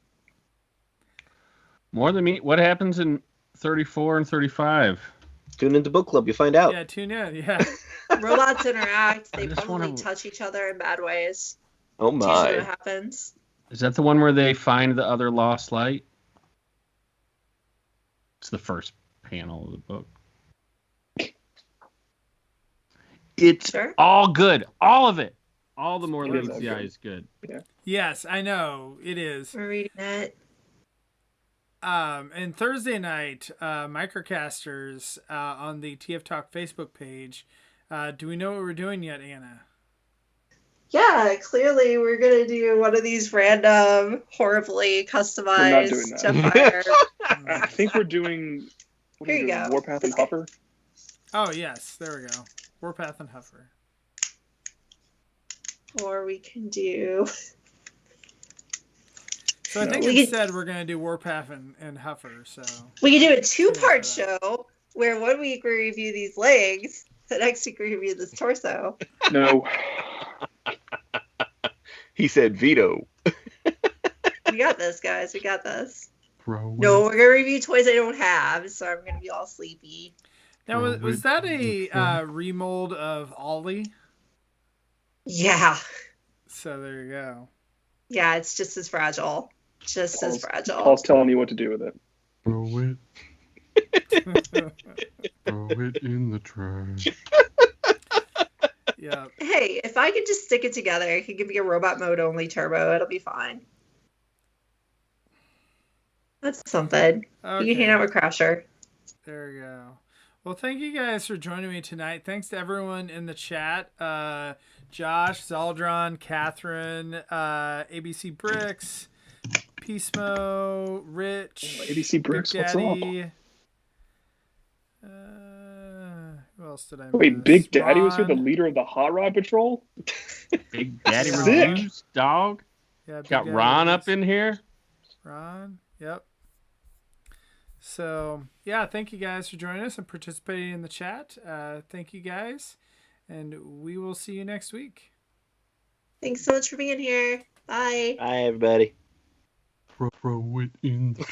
More than me. What happens in 34 and 35? Tune into book club, you find out. Yeah, tune in. Yeah. Robots interact. They just probably wanna- touch each other in bad ways. Oh It's usually what my. happens. Is that the one where they find the other lost light? It's the first panel of the book. It's Sure. all good. All of it. All the More It Than is Meets the all Eye good. is good. Yes, I know. It is. We're reading it. And Thursday night, Microcasters on the TF Talk Facebook page. Do we know what we're doing yet, Anna? Yeah, clearly we're gonna do one of these random, horribly customized doing that. Jetfire. I think we're doing. What are Here we you doing? go. Warpath and Okay. Huffer. Oh, yes. There we go. Warpath and Huffer. Or we can do. So I think We instead we're going to do Warpath and Huffer. So We can do a 2-part Yeah. show where 1 week we review these legs, the next week we review this torso. No. He said veto. We got this, guys. We got this. Throw No, we're gonna review toys I don't have, so I'm gonna be all sleepy. now was that a remold of Ollie? Yeah, So there you go. yeah, it's just as fragile. Just as fragile. Paul's telling you what to do with it. Throw it. Throw it in the trash. Yeah. Hey, if I could just stick it together, it could give me a robot mode only turbo. It'll be fine. That's something. You can hang out with Crasher. There we go. Well, thank you guys for joining me tonight. Thanks to everyone in the chat. Josh, Zaldron, Catherine, ABC Bricks, Peacemo, Rich, ABC Bricks, Big what's up? Daddy. Who else did I miss? Wait, Big Daddy was here, the Ron. leader of the Hot Rod Patrol? Big Daddy Sick. Reviews, dog. Yeah, Big Got Daddy Ron Reviews. up in here. Ron, yep. So, yeah, thank you guys for joining us and participating in the chat. Thank you guys, and we will see you next week. Thanks so much for being here. Bye. Bye, everybody. Throw it in the